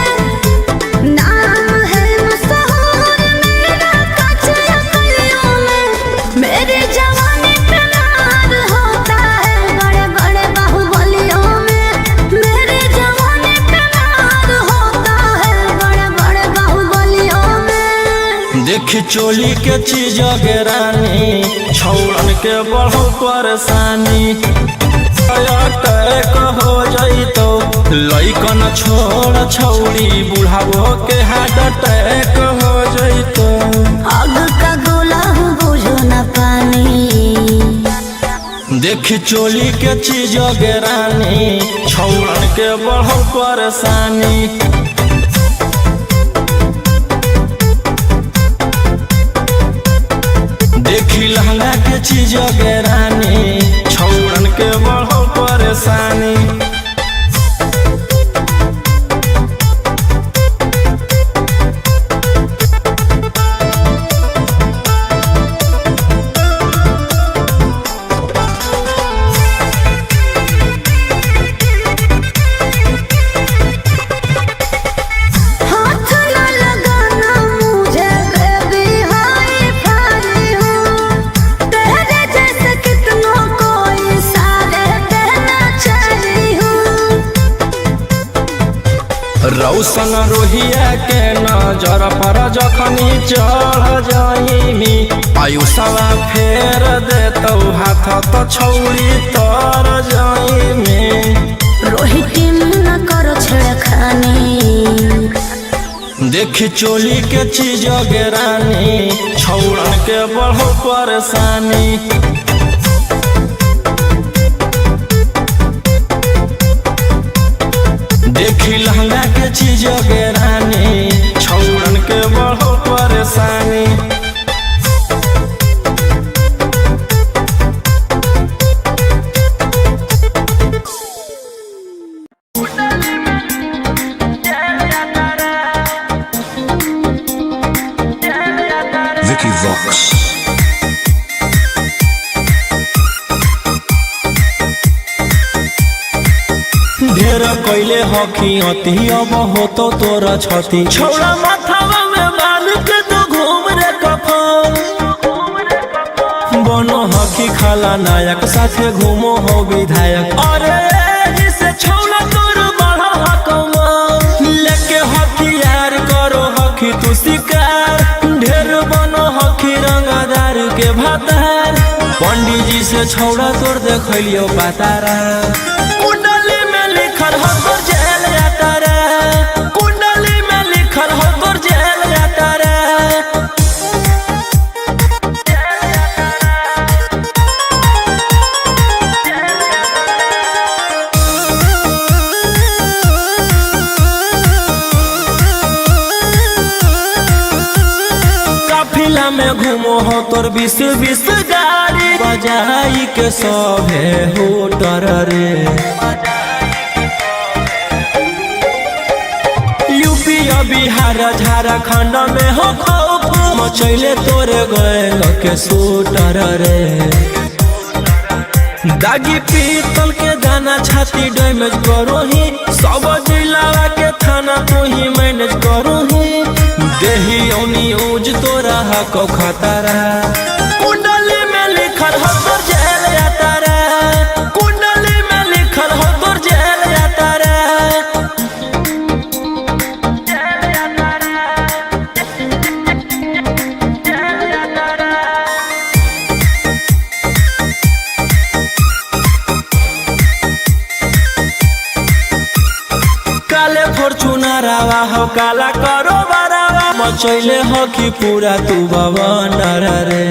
नाम है मशहूर मेरा कचरा गलियों में। मेरे जवानी पे नार होता है बड़े बड़े बाहुबलियों में। मेरे जवानी पे नार होता है बड़े बड़े बाहुबलियों में। देखी चोली के चीज रानी, छौड़न के बढ़ो परेशानी। अटैक हो जइतो लइकन छोड़ छौड़ी, बुढ़ावो के हार्ट अटैक हो जइतो। आग का गोला हूँ बुझो न पानी। देखी चोली के चीज रानी, छौड़न के बढ़ो परेशानी। देखी लहंगा के चीज रानी, छौड़न के बढ़ो परेशानी। हाथ न लगाना मुझे बेबी हाई फाई हूँ। तेरे जैसे कितनों को इशारे देना चाहिए हूँ। रौशन रोहिया के नजर पर जखनी चढ़ जाइमी, आयुषवा फेर देतौ हाथ तो छौड़ी तर जाइमी। रोहित न करो छेड़खानी। देखी चोली के चीज रानी, छौड़न के बढ़ो परेशानी। देखी लहंगा के चीज रानी, छौड़न के बढ़ो परेशानी। Vicky Vox. ढेर कैले हकी अति अब होतो तोरा छती। छौड़ा माथावा में बांध के तो घूम रे कफन, बनो हकी खाला नायक साथे घूमो हो विधायक। अरे जिसे छौड़ा तोर बढ़ा हकमा, लेके हथियार करो हकी तू शिकार। ढेर बनो हकी रंगदार के भातार, पंडित जी से छौड़ा तोर देखलियो पातारा। कुंडली में लिखल हो तोर जेल जाता रे, कुंडली में लिखल हो तोर जेल जाता रे। काफिला में घूमो हो तोर 20-20 गाड़ी, बजाई के सभे होटर रे। यूपी बिहार झारखंड में हो खौफ, मचैले तोरे गैंग के शूटर रे। दागी पीतल के दाना छाती डैमेज करो ही, सब जिला के थाना तो ही मैनेज करो ही। देही ओनी ऊज तोरा हको खतरा, कुंडली में लिखल हो तोर जेल जाता रे, कुंडली में लिखल हो तोर जेल जाता रे। पियावा हो काला करो बरावा मचैले हो कि पूरा तू बवंडर रे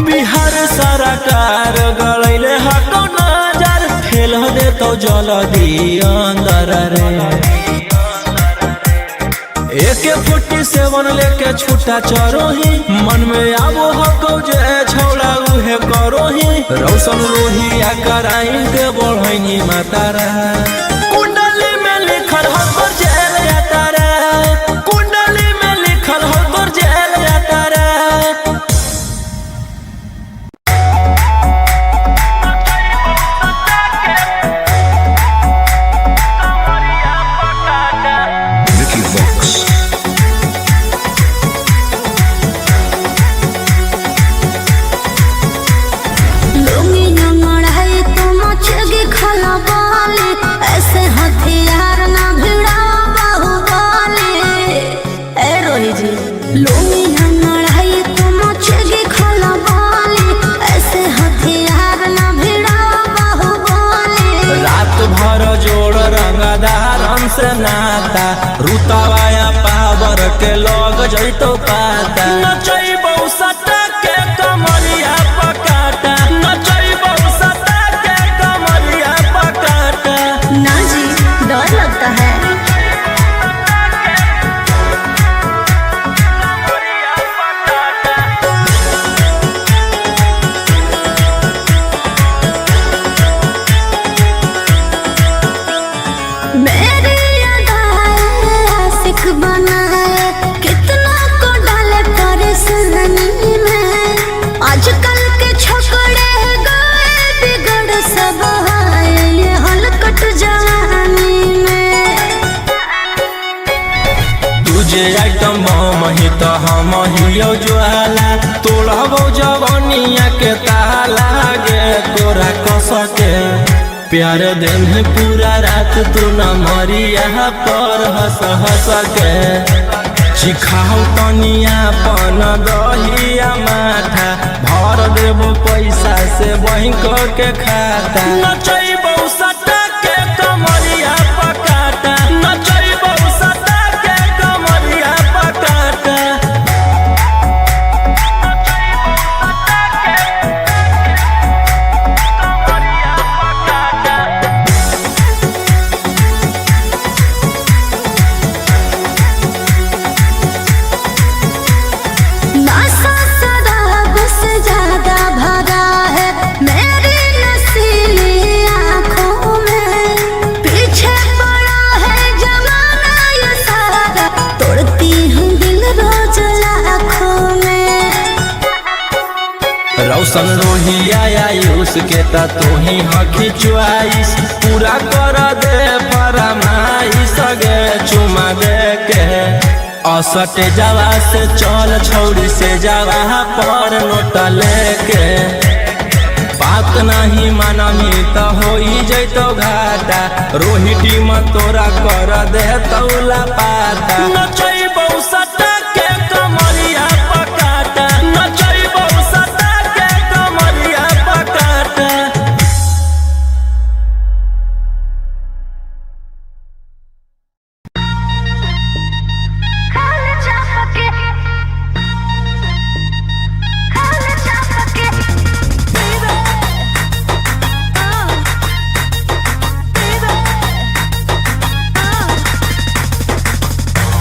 बिहार सरकार गलैले हको नजर फेल दे तो जल्दी अंदर रे AK-47 लेके छूटा चरोही मन में आबो हको जे छौड़ा उहे करोही रौशन रोहिया कराई के बढ़ैनी मातारा कुंडली में लिखल हो तोर जेल यातारा कुंडली में लिखल हो तोर जेल यातारा Vicky Vox. लुंगी नंगड़ाई तो मचगी खला बाले ऐसे हथियार ना भिड़ा बाहुबले ए रोही जी लुंगी नंगड़ाई तो मचगी खला बाले ऐसे हथियार ना भिड़ा बाहुबले रात भर जोड़ रंगदारन से नाता रुतवाया पावर के लग जैतो पाता नचैबौ सटा के कमरिया पकाटा नचैबौ सटा के कमरिया पकाटा ना जी डर लगता है मेरी अदाएं आशिक बनाए कितना को डाले परेशानी में आजकल के छोकरे गए बिगड़ सब है ये हलकट जवानी में तुझे आइटम मही तो हम हियो ज्वाला तोड़बो जवनिया के ताला गे तोरा कस के प्यार दिन है पूरा रात तू न मरिया पर हंस हंस के चिखाओ तनिया पन दहिया माथा भर देबो पैसा से बैंक के खाता नचैबौ सटा के कमरिया पकाटा नचैबौ सटा के कमरिया पकाटा नशा शराब से ज्यादा भरा है मेरी नशीली आँखों में पीछे पड़ा है जमाना ये सारा तोड़ती हूँ दिल रोज लाखों में रौशन रोहिया आयुष के ता तू ही हकी च्वाइस पूरा कर दे फरमाइश गे चुमा दे के असट जावा से चल छौड़ी से जावा पर नोट लेके बात नहीं मानमी तो होई जैतो घाटा रोहिटी में तोरा कर दे तौला पाता नचैबौ सटा के कमरिया पकाटा नचैबौ सटा के कमरिया पकाटा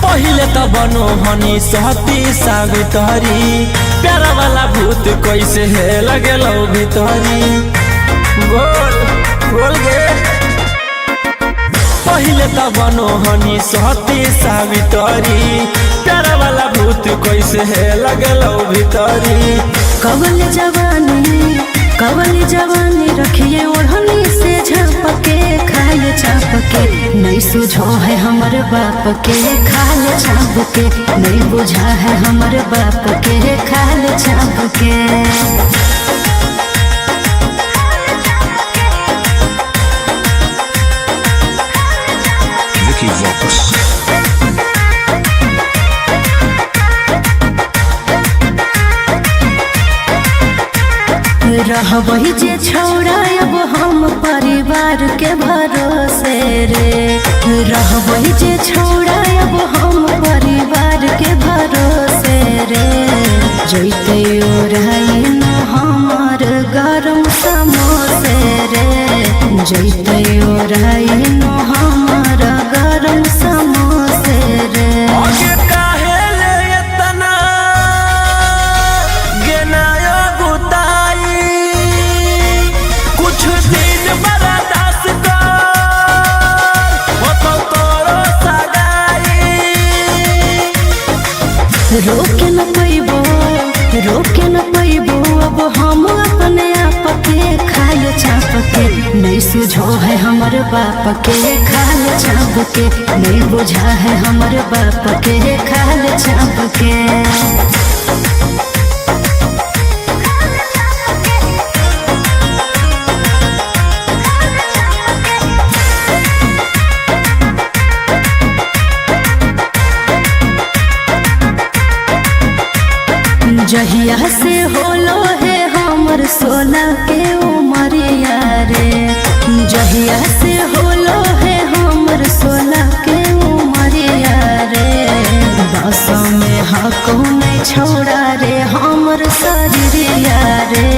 पहिले त बनो हनी सहती सावित्री प्यारा वाला भूत कैसे है लगेलो भितरी गोल गोल गे पहिले त बनो हनी सहती सावित्री प्यारा वाला भूत कैसे है लगेलो भितरी कवल जवानी रखिए ओढ़नी से झपके खाए चापके नहीं सुझो है हमर बाप के खाए चापके नहीं बुझा है हमर बाप के खाए चापके Vicky Vox. रहबही जे छौड़ा अब हम परिवार के भरोसे रे रहबै जे छोड़ा अब हम परिवार के भरोसे रे जैते ओराइन हमार गरम समोसे रे जैते ओराइन हमार गरम समोसे रे आगे काहे ले इतना गेनायो गुताई कुछ दिन बर्दाश्त कर होतो तोरो सगाई रोके न पैबो अब हम अपने आप के खाए चाप के नहीं सुझो है हमर बाप के खाए चाप के नहीं बुझा है हमर बाप के खाए चाप के जहिया से होलो है हमर 16 के उमरिया रे जहिया से होलो है हमर 16 के उमरिया रे बस में हको नहीं छोड़ा रे हमर शरीरिया रे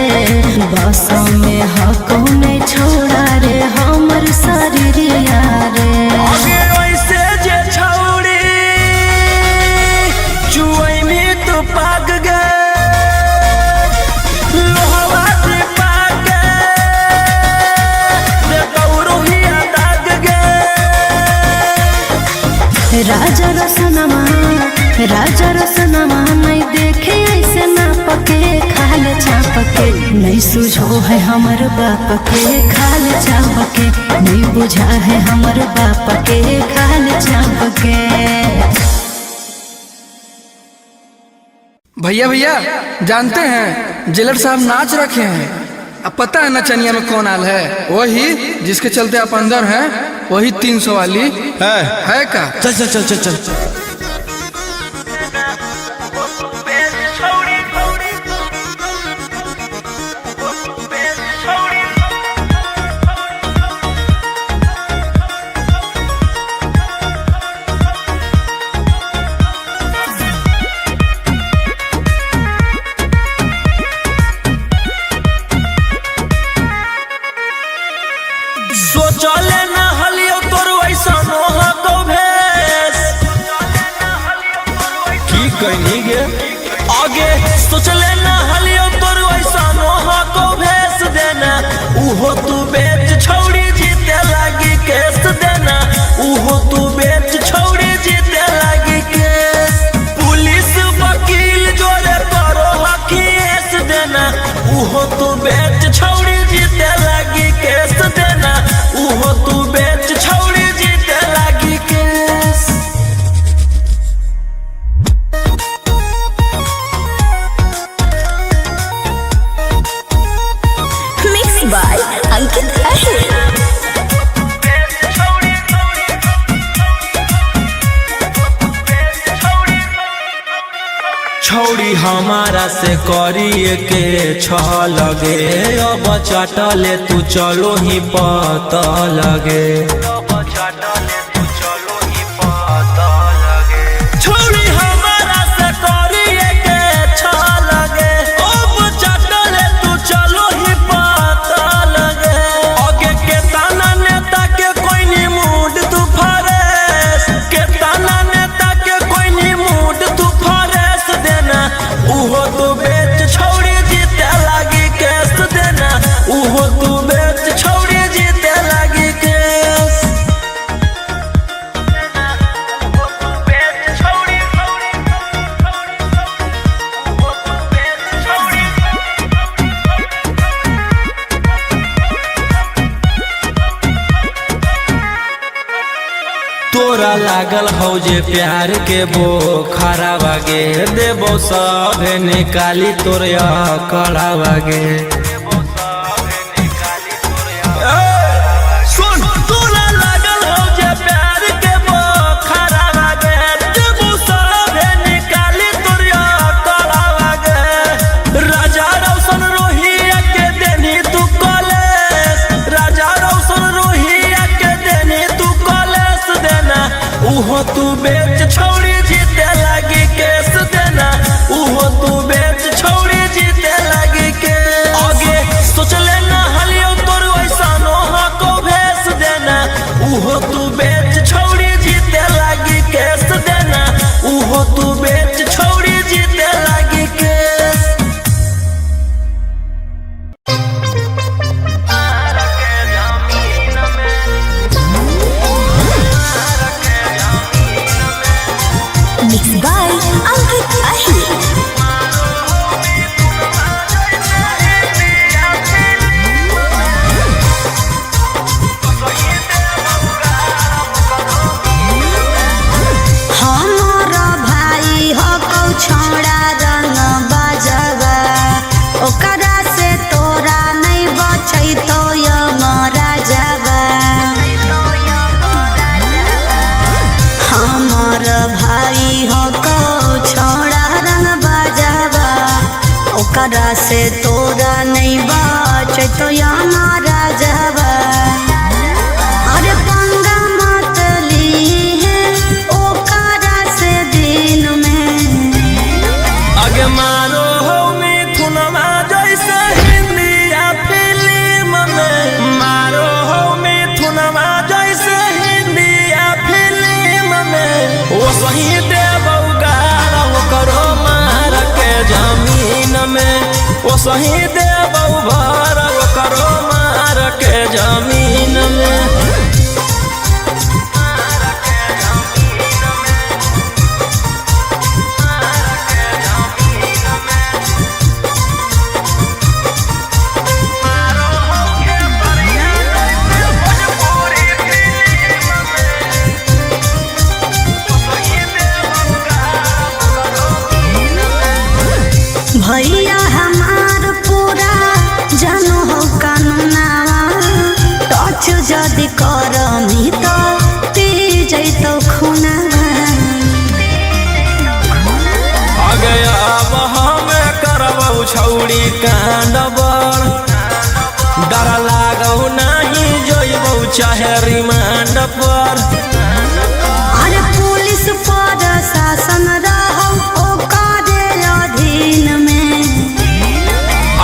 बस में हको नहीं छोड़ा रे हमर शरीरिया रे आगे वैसे जे छौड़ी चुई में तो पाग गए लोहवा से पाग गए रे गौरहिया दाग गए राजा रसनमा नहीं देखे ऐसे ना पके खाल चाप के नहीं सुझो है हमर बाप के खाल चाप के नहीं बुझा है हमर बाप के खाल चाप के भैया भैया जानते हैं जेलर साहब नाच रखे हैं। अब पता है नचनिया में कौन आल है? वही जिसके चलते आप अंदर हैं, वही 300 वाली है का? चल चल चल चल चल सोचले ना हलियो तोर वैसा नोहा को भेस की कहनी गे आगे सोचले ना हलियो तोर वैसा नोहा को भेस देना उहो तू बेच छौड़ी जीते लागी केस देना उहो तू बेच छौड़ी जीते लागी केस पुलिस वकील जोरे करो हकीस देना उहो तू बेच छौड़ी जीते लागी केस देना उहो तू बेच छौड़ी जीते लागी केस मिक्स बाय अंकित अहिर। छौड़ी हमारा से करिए के छ लगे अब चटले तू चलो ही पता लगे छौड़ी हमारा से करिए के छ लगे अब चटले तू चलो ही पता लगे आगे के ताना नेता के कोई नी मूड तू फरेस के ताना नेता के कोई नी मूड तू फरेस देना उहो तू बेच छौड़ी जीते लागी केस देना उहो तू बेच छौड़ी जीते लागी केस तोरा लागल हौ जे प्यार के बोखरा बागे देबो सब निकाली तोरा कड़ा बागे सुन तोरा लागल हौ जे प्यार के बोखरा बागे देबो सब निकाली तोरा कड़ा बागे राजा रौशन रोहिया के देनी तू कॉलेज राजा रौशन रोहिया के देनी तू उहो तू बेच छोड़ी जीते लगी केस देना, उहो तू बेच छोड़ी जीते लगी के आगे सोच लेना हलियो तोर वैसा नोहा को भेस देना, उहो तू बेच छोड़ी जीते लगी केस देना, उहो तू बेच छोड़ी जीते लगी केस। मिक्स बाय अंकित अहिर। हमारा भाई हो कौ छोड़ा रंग बाजवा, ओकरा से तोरा नहीं बचै तो यमरा जावा। हमार भाई हो कौ छोड़ा रंग बाजवा, ओकरा से तोरा नहीं बचै तो यमरा जावा। अरे पंगा मत ली है ओकरा से दिन में, आगे मारो हो मिथुनमा जैसे हिंदी या फिल्म में, मारो हो मिथुनमा जैसे हिंदी या फिल्म में, वो सही देबौ गारा वो करो मार के जमीन में, वो सही देबौ भर वो करो मार के जमीन में। भैया हमार पूरा जानो हो कानूनावा, टच जदि करमी तो पी जैतो खूनावा। आगे अब हमें करबौ छौड़ी कांडबर, डर लागौ नहीं जोइबौ चाहे रिमांड पर। अरे पुलिस पर शासन रहो ओकरे अधीन में,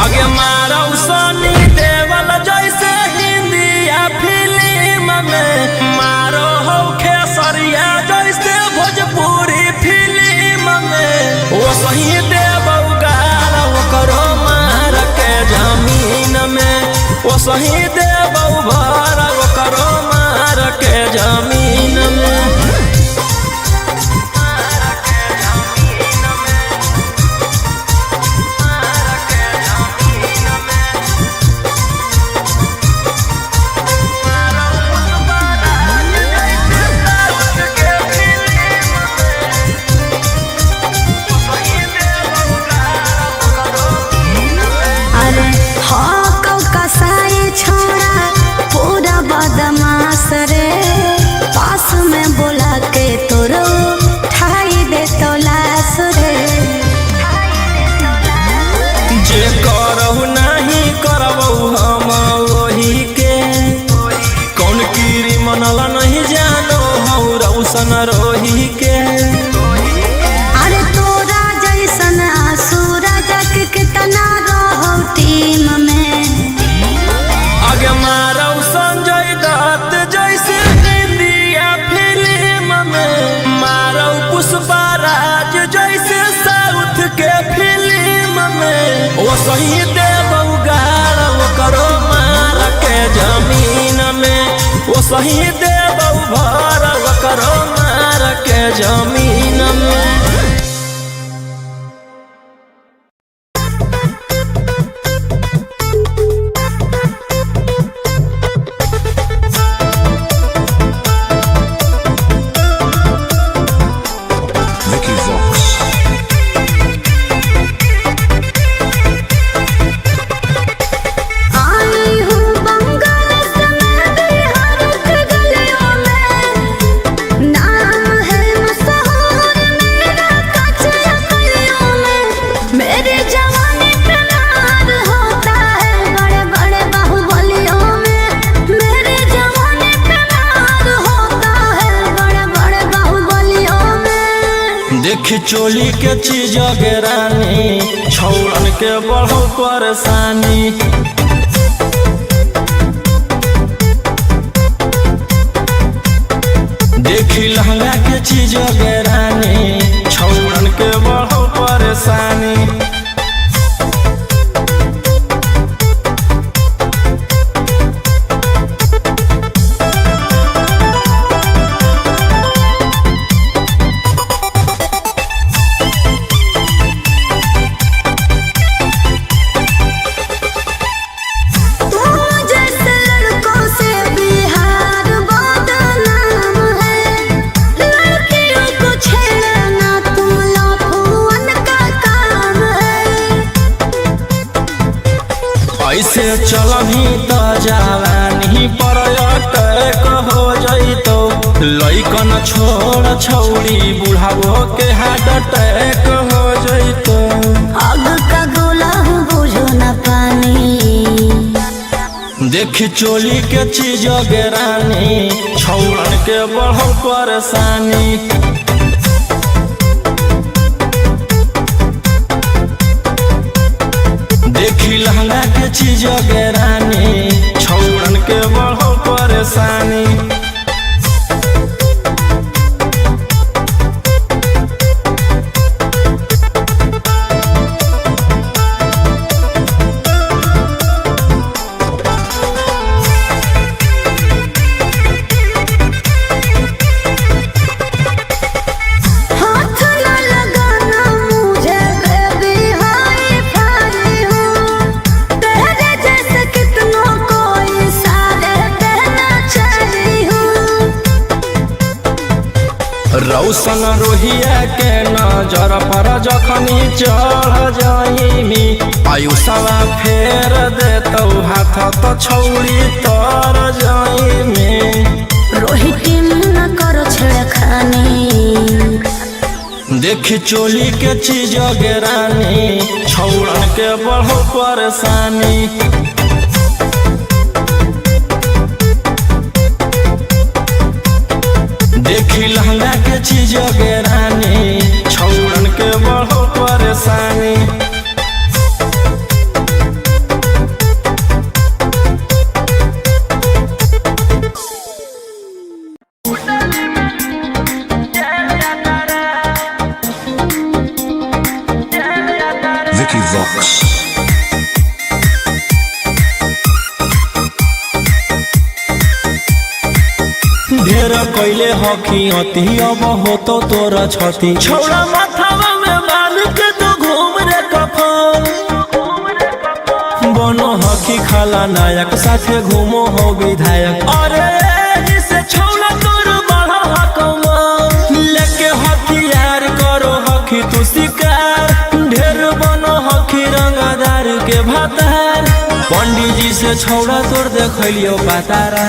आगे मारौ सनी देवल जैसे हिंदी या फिल्म में, मारो हो खेसरिया जैसे भोजपुरी फिल्म में, वो सही देबौ गारा वो करो मार के जमीन में, वो सही देबौ भर वो करो मार के जमीन में। अरे हाँ कौ कसाई छोड़ा पूरा बदमाश रे, पास में बोला के तोरो ठाई दे तो लाश रे। जे करहु नहीं करबौ हम वही के, कौन कीरी मनल नहीं जानो हौ रौशन रोही के। अरे तोरा जैसन सूरज के कितना रहो टीम में, आगे मारौ संजय दत्त जैसे हिंदी या फिल्म में, मारौ पुष्पा राज जैसे साउथ के फिल्म में, वो सही देबौ गारा वो करो मार के जमीन में, वो सही देबौ भर वो करो मार के जमीन में। Vicky Vox. आई हूँ बंगाल से मैं बिहार के गलियों में, नाम है मशहूर देख चोली के चीज रानी छौड़न के बढ़ो परेशानी। देखी लहंगा के चीज रानी छौड़न के बढ़ो परेशानी। ऐसे चलही तो जवानी पर अटैक हो जइतो। लइकन छोड़ छौड़ी बुढ़ावो के हार्ट अटैक हो जइतो। आग का गोला बुझो न पानी। देख चोली के चीज रानी छौड़न के बढ़ो परेशानी। देखी लहंगा के चीज रानी छौड़न के बढ़ो परेशानी। रौशन रोहिया के नजर पर जखनी चढ़ जाइमी। आयुषवा फेर देतौ हाथ तो छौड़ी तर जाइमी। रोहित न करो छेड़खानी। देख चोली के चीज रानी छौड़न के बढ़ो परेशानी। देखी लहंगा के चीज रानी छौड़न के बढ़ो परेशानी। Vicky Vox. ढेर कैले हकी अति अब हो तो तोरा छती। छौड़ा माथावा में बाल के तो घूम रे कफन। बनो हकी खाला नायक साथे घूमो हो विधायक। अरे जिसे छौड़ा तोर बढ़ा हकमा लेके हथियार करो हकी तू शिकार। ढेर बनो हकी रंगदार के भातार। पंडित जी से छौड़ा तोर देखलियो पातारा।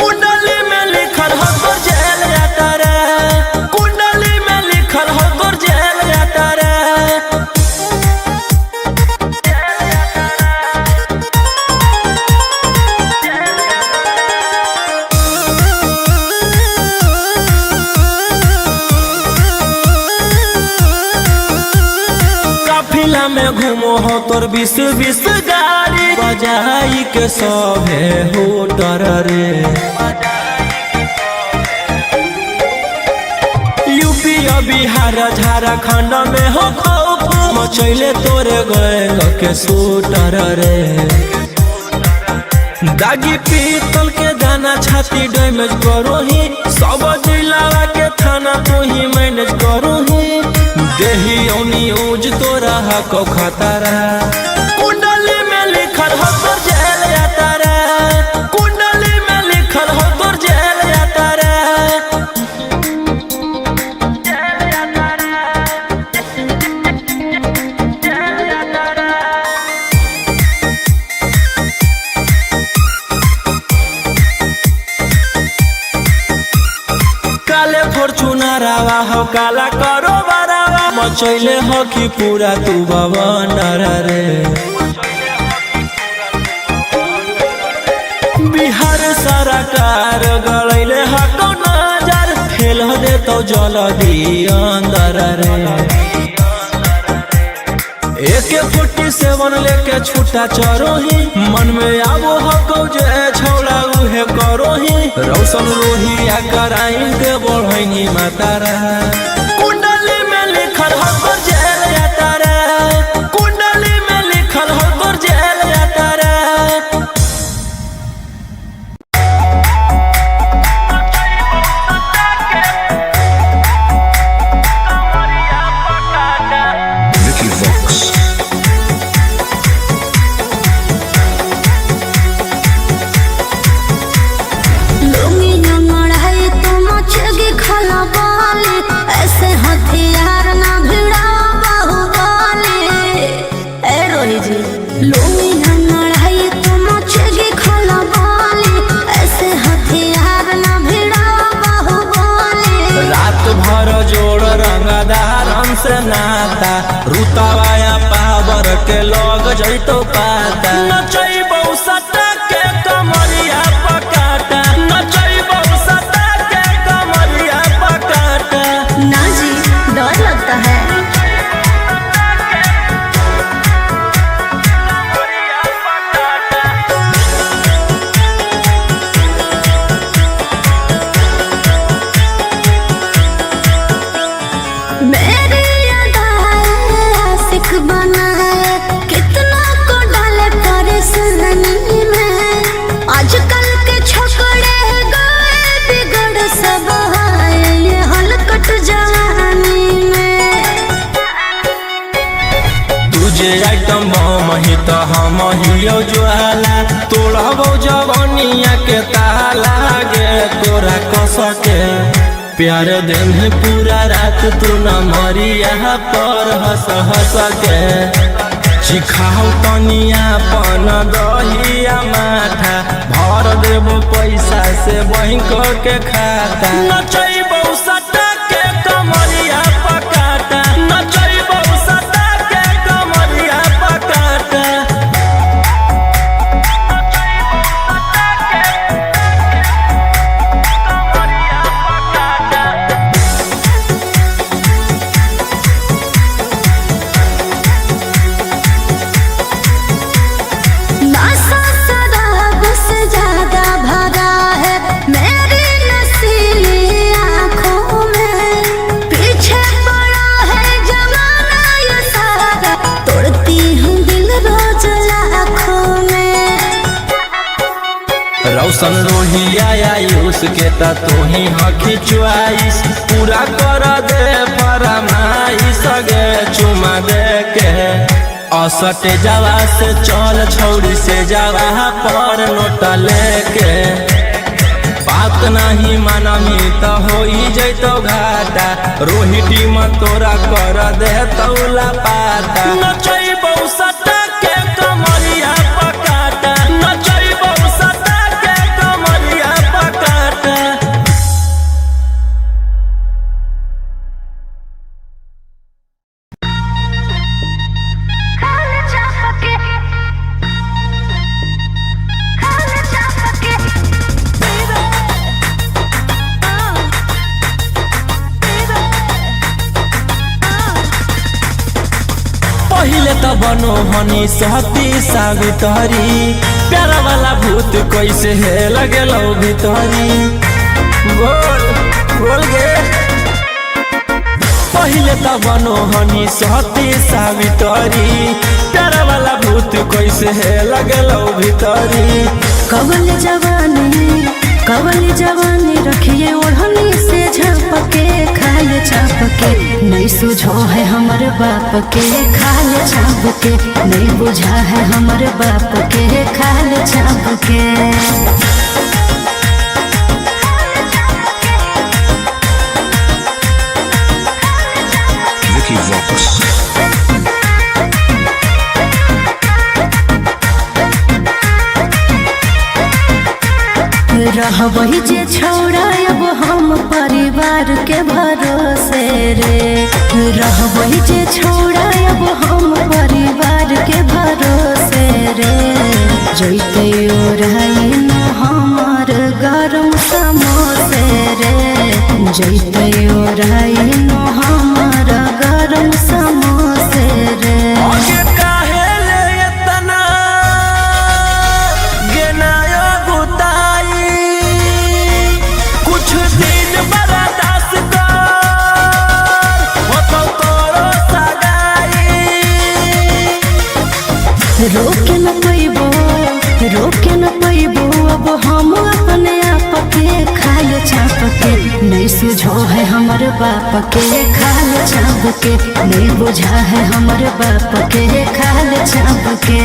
कुंडली में लिखल हो तोर जेल जाता रे। कुंडली में लिखल हो तोर जेल जाता रे। काफिला में घूमो हो तोर 20-20 गाड़ी। बजाई के सभे हो डर रे। यूपी बिहार झारखंड में हो खौफ मचैले तोरे गैंग के शूटर रे। दागी पीतल के दाना छाती डैमेज करो ही। सब जिला के थाना तू ही मैनेज करो ही। देही न्यूज तोरा हको खतरा। कुंडली में लिखल हो तोर जेल जाता रे। कुंडली में लिखल हो तोर जेल जाता रे। काले फॉर्चूनर आवा हो काला करो बरावा। मचैले हो कि पूरा तू बवंडर रे। बिहार सरकार गलैले हको नजर। फेल हो दे तो जल्दी अंदर रे। AK-47 लेके छूटा चरोही, मन में आबो हको जे छौड़ा उहे करोही। रौशन रोहिया कराई के बढ़ैनी मातारा, कुंडली में लिखल हको जेल यातारा, कुंडली में लिखल हको जेल यातारा। Vicky Vox. लुंगी जंगड़ाई तो मचगी खला बाली, ऐसे हथियार ना भिड़ा बाहुबली। ए रोही जी लुंगी जंगड़ाई तो मचगी खला बाली, ऐसे हथियार ना भिड़ा बाहुबली। रात भर जोड़ रंगदारन से नाता, रुतवाया पावर के लग जैतो पाता। नचैबौ सटा के कमरिया पकाटा, नचैबौ सटा के कमरिया पकाटा। ना जी डर लगता है। मेरी अदाएं आशिक बनाए, कितना को डाले परेशानी में। आजकल के छोकरे गए बिगड़ सब है ये हलकट जवानी में। तुझे आइटम बम ही तो हम हियो ज्वाला, तोड़बो जवनिया के ताला गे तोरा कस के। प्यार दिन पूरा रात तू न मरिया पर हंस हंस के। चिखाओ तनिया पन दहिया माथा, भर देबो पैसा से बैंक के खाता। नचैबौ सटा के कमरिया पकाटा, नचैबौ सटा के कमरिया पकाटा। नशा शराब से ज्यादा भरा है मेरी नशीली आँखों में। पीछे पड़ा है जमाना ये सारा, तोड़ती हूँ दिल रोज लाखों में। रौशन रोहिया आयुष के ता तू ही हकी च्वाइस, पूरा कर दे फरमाइश गे चुमा दे के। असटे जावा से चल छौड़ी से जावा पर नोट लेके। बात नहीं मानमी तो होई जैतो घाटा, रोहिटी में तोरा कर दे तौला पाता। नचैबौ सटा के कमरिया पकाटा, नचैबौ सटा के कमरिया पकाटा। पहिले त बनो हनी सहती सावित्री, प्यारा वाला भूत कैसे है लगेलो भितरी। बोल बोल गे। पहिले त बनो हनी सहती सावित्री, प्यारा वाला भूत कैसे है लगेलो भितरी। कवल जवानी रखिए ओढ़नी से झपके, खाए चाप के। नहीं सुझो है हमर बाप के, खाए चाप के। नहीं बुझा है हमर बाप के, खाए चाप के। Vicky Vox. रहबही जे छौड़ा अब हम परिवार के भरोसे रे। रहबही जे छौड़ा अब हम परिवार के भरोसे रे। जैते ओढ़ाई न हमर गरम समोसे रे। जैते ओढ़ ओराई नो हमारा गरम समोसे रे। आगे काहे ले इतना गेनायो गुताई, कुछ दिन बर्दाश्त कर, हो तोरो सगाई। रोके न पैबो अब हम अपने आप के खाल चाप के, नहीं सुझो है हमर बाप के खाल चाप के, नहीं बुझा है हमर बाप के खाल चाप के।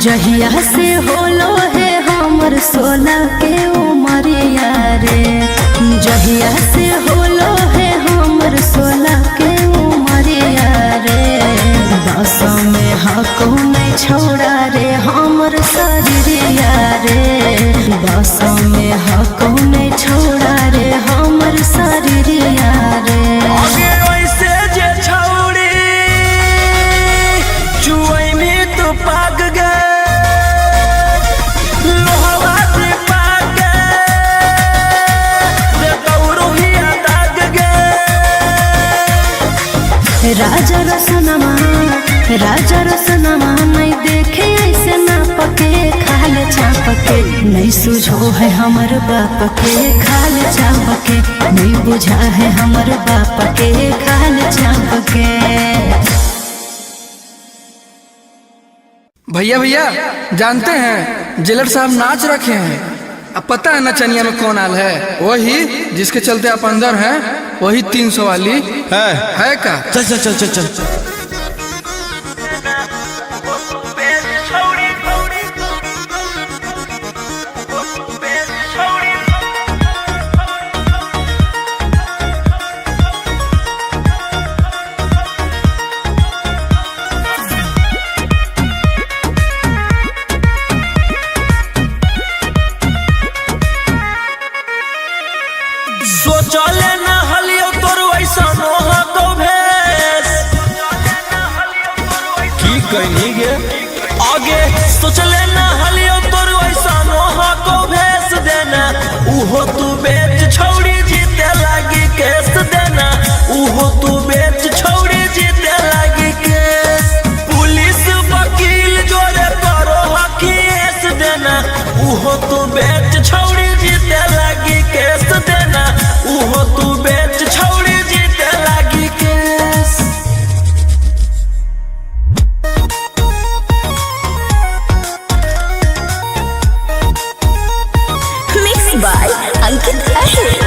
जहिया से होलो है हमर 16 के उमरिया रे, जहिया से होलो है हमर 16 के उमरिया रे। बस में हको नहीं छोड़ा रे हमर शरीरिया रे, बस में हको नहीं छोड़ा रे हमर शरीरिया रे। आगे वैसे जे छौड़ी चुई में तो पाग गए, लोहवा से पाग गए, रे गौरहिया दाग गए। राजा रसनमा नहीं देखे ऐसे नाप के खाल चाप के, नहीं सुझो है हमर बाप के खाल चाप के, नहीं बुझा है हमर बाप के खाल चाप के। भैया भैया जानते हैं जेलर साहब नाच रखे हैं। अब पता है नचनिया में कौन आल है? वही जिसके चलते आप अंदर हैं, वही 300 वाली है का? चल चल चल चल चल। सोचले न हलियो तोर वैसा नोह तो भेस, की कहनी गे आगे सोचले न हलियो तोर वैसा नोह को भेस देना, उहो तू बेच छौड़ी जीते लागी केस देना, उहो तू बेच छौड़ी जीते लागी केस। पुलिस वकील जोरे करो हकीस देना, उहो तू बेच छौड़ी जीते लागी केस देना, उहो तू बेच छौड़ी जीते लागी केस। मिक्स बाय अंकित अहिर।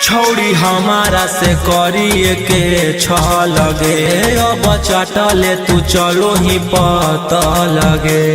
छौड़ी हमारा से करिए के छ लगे, अब चटले तू चलो ही पता लगे।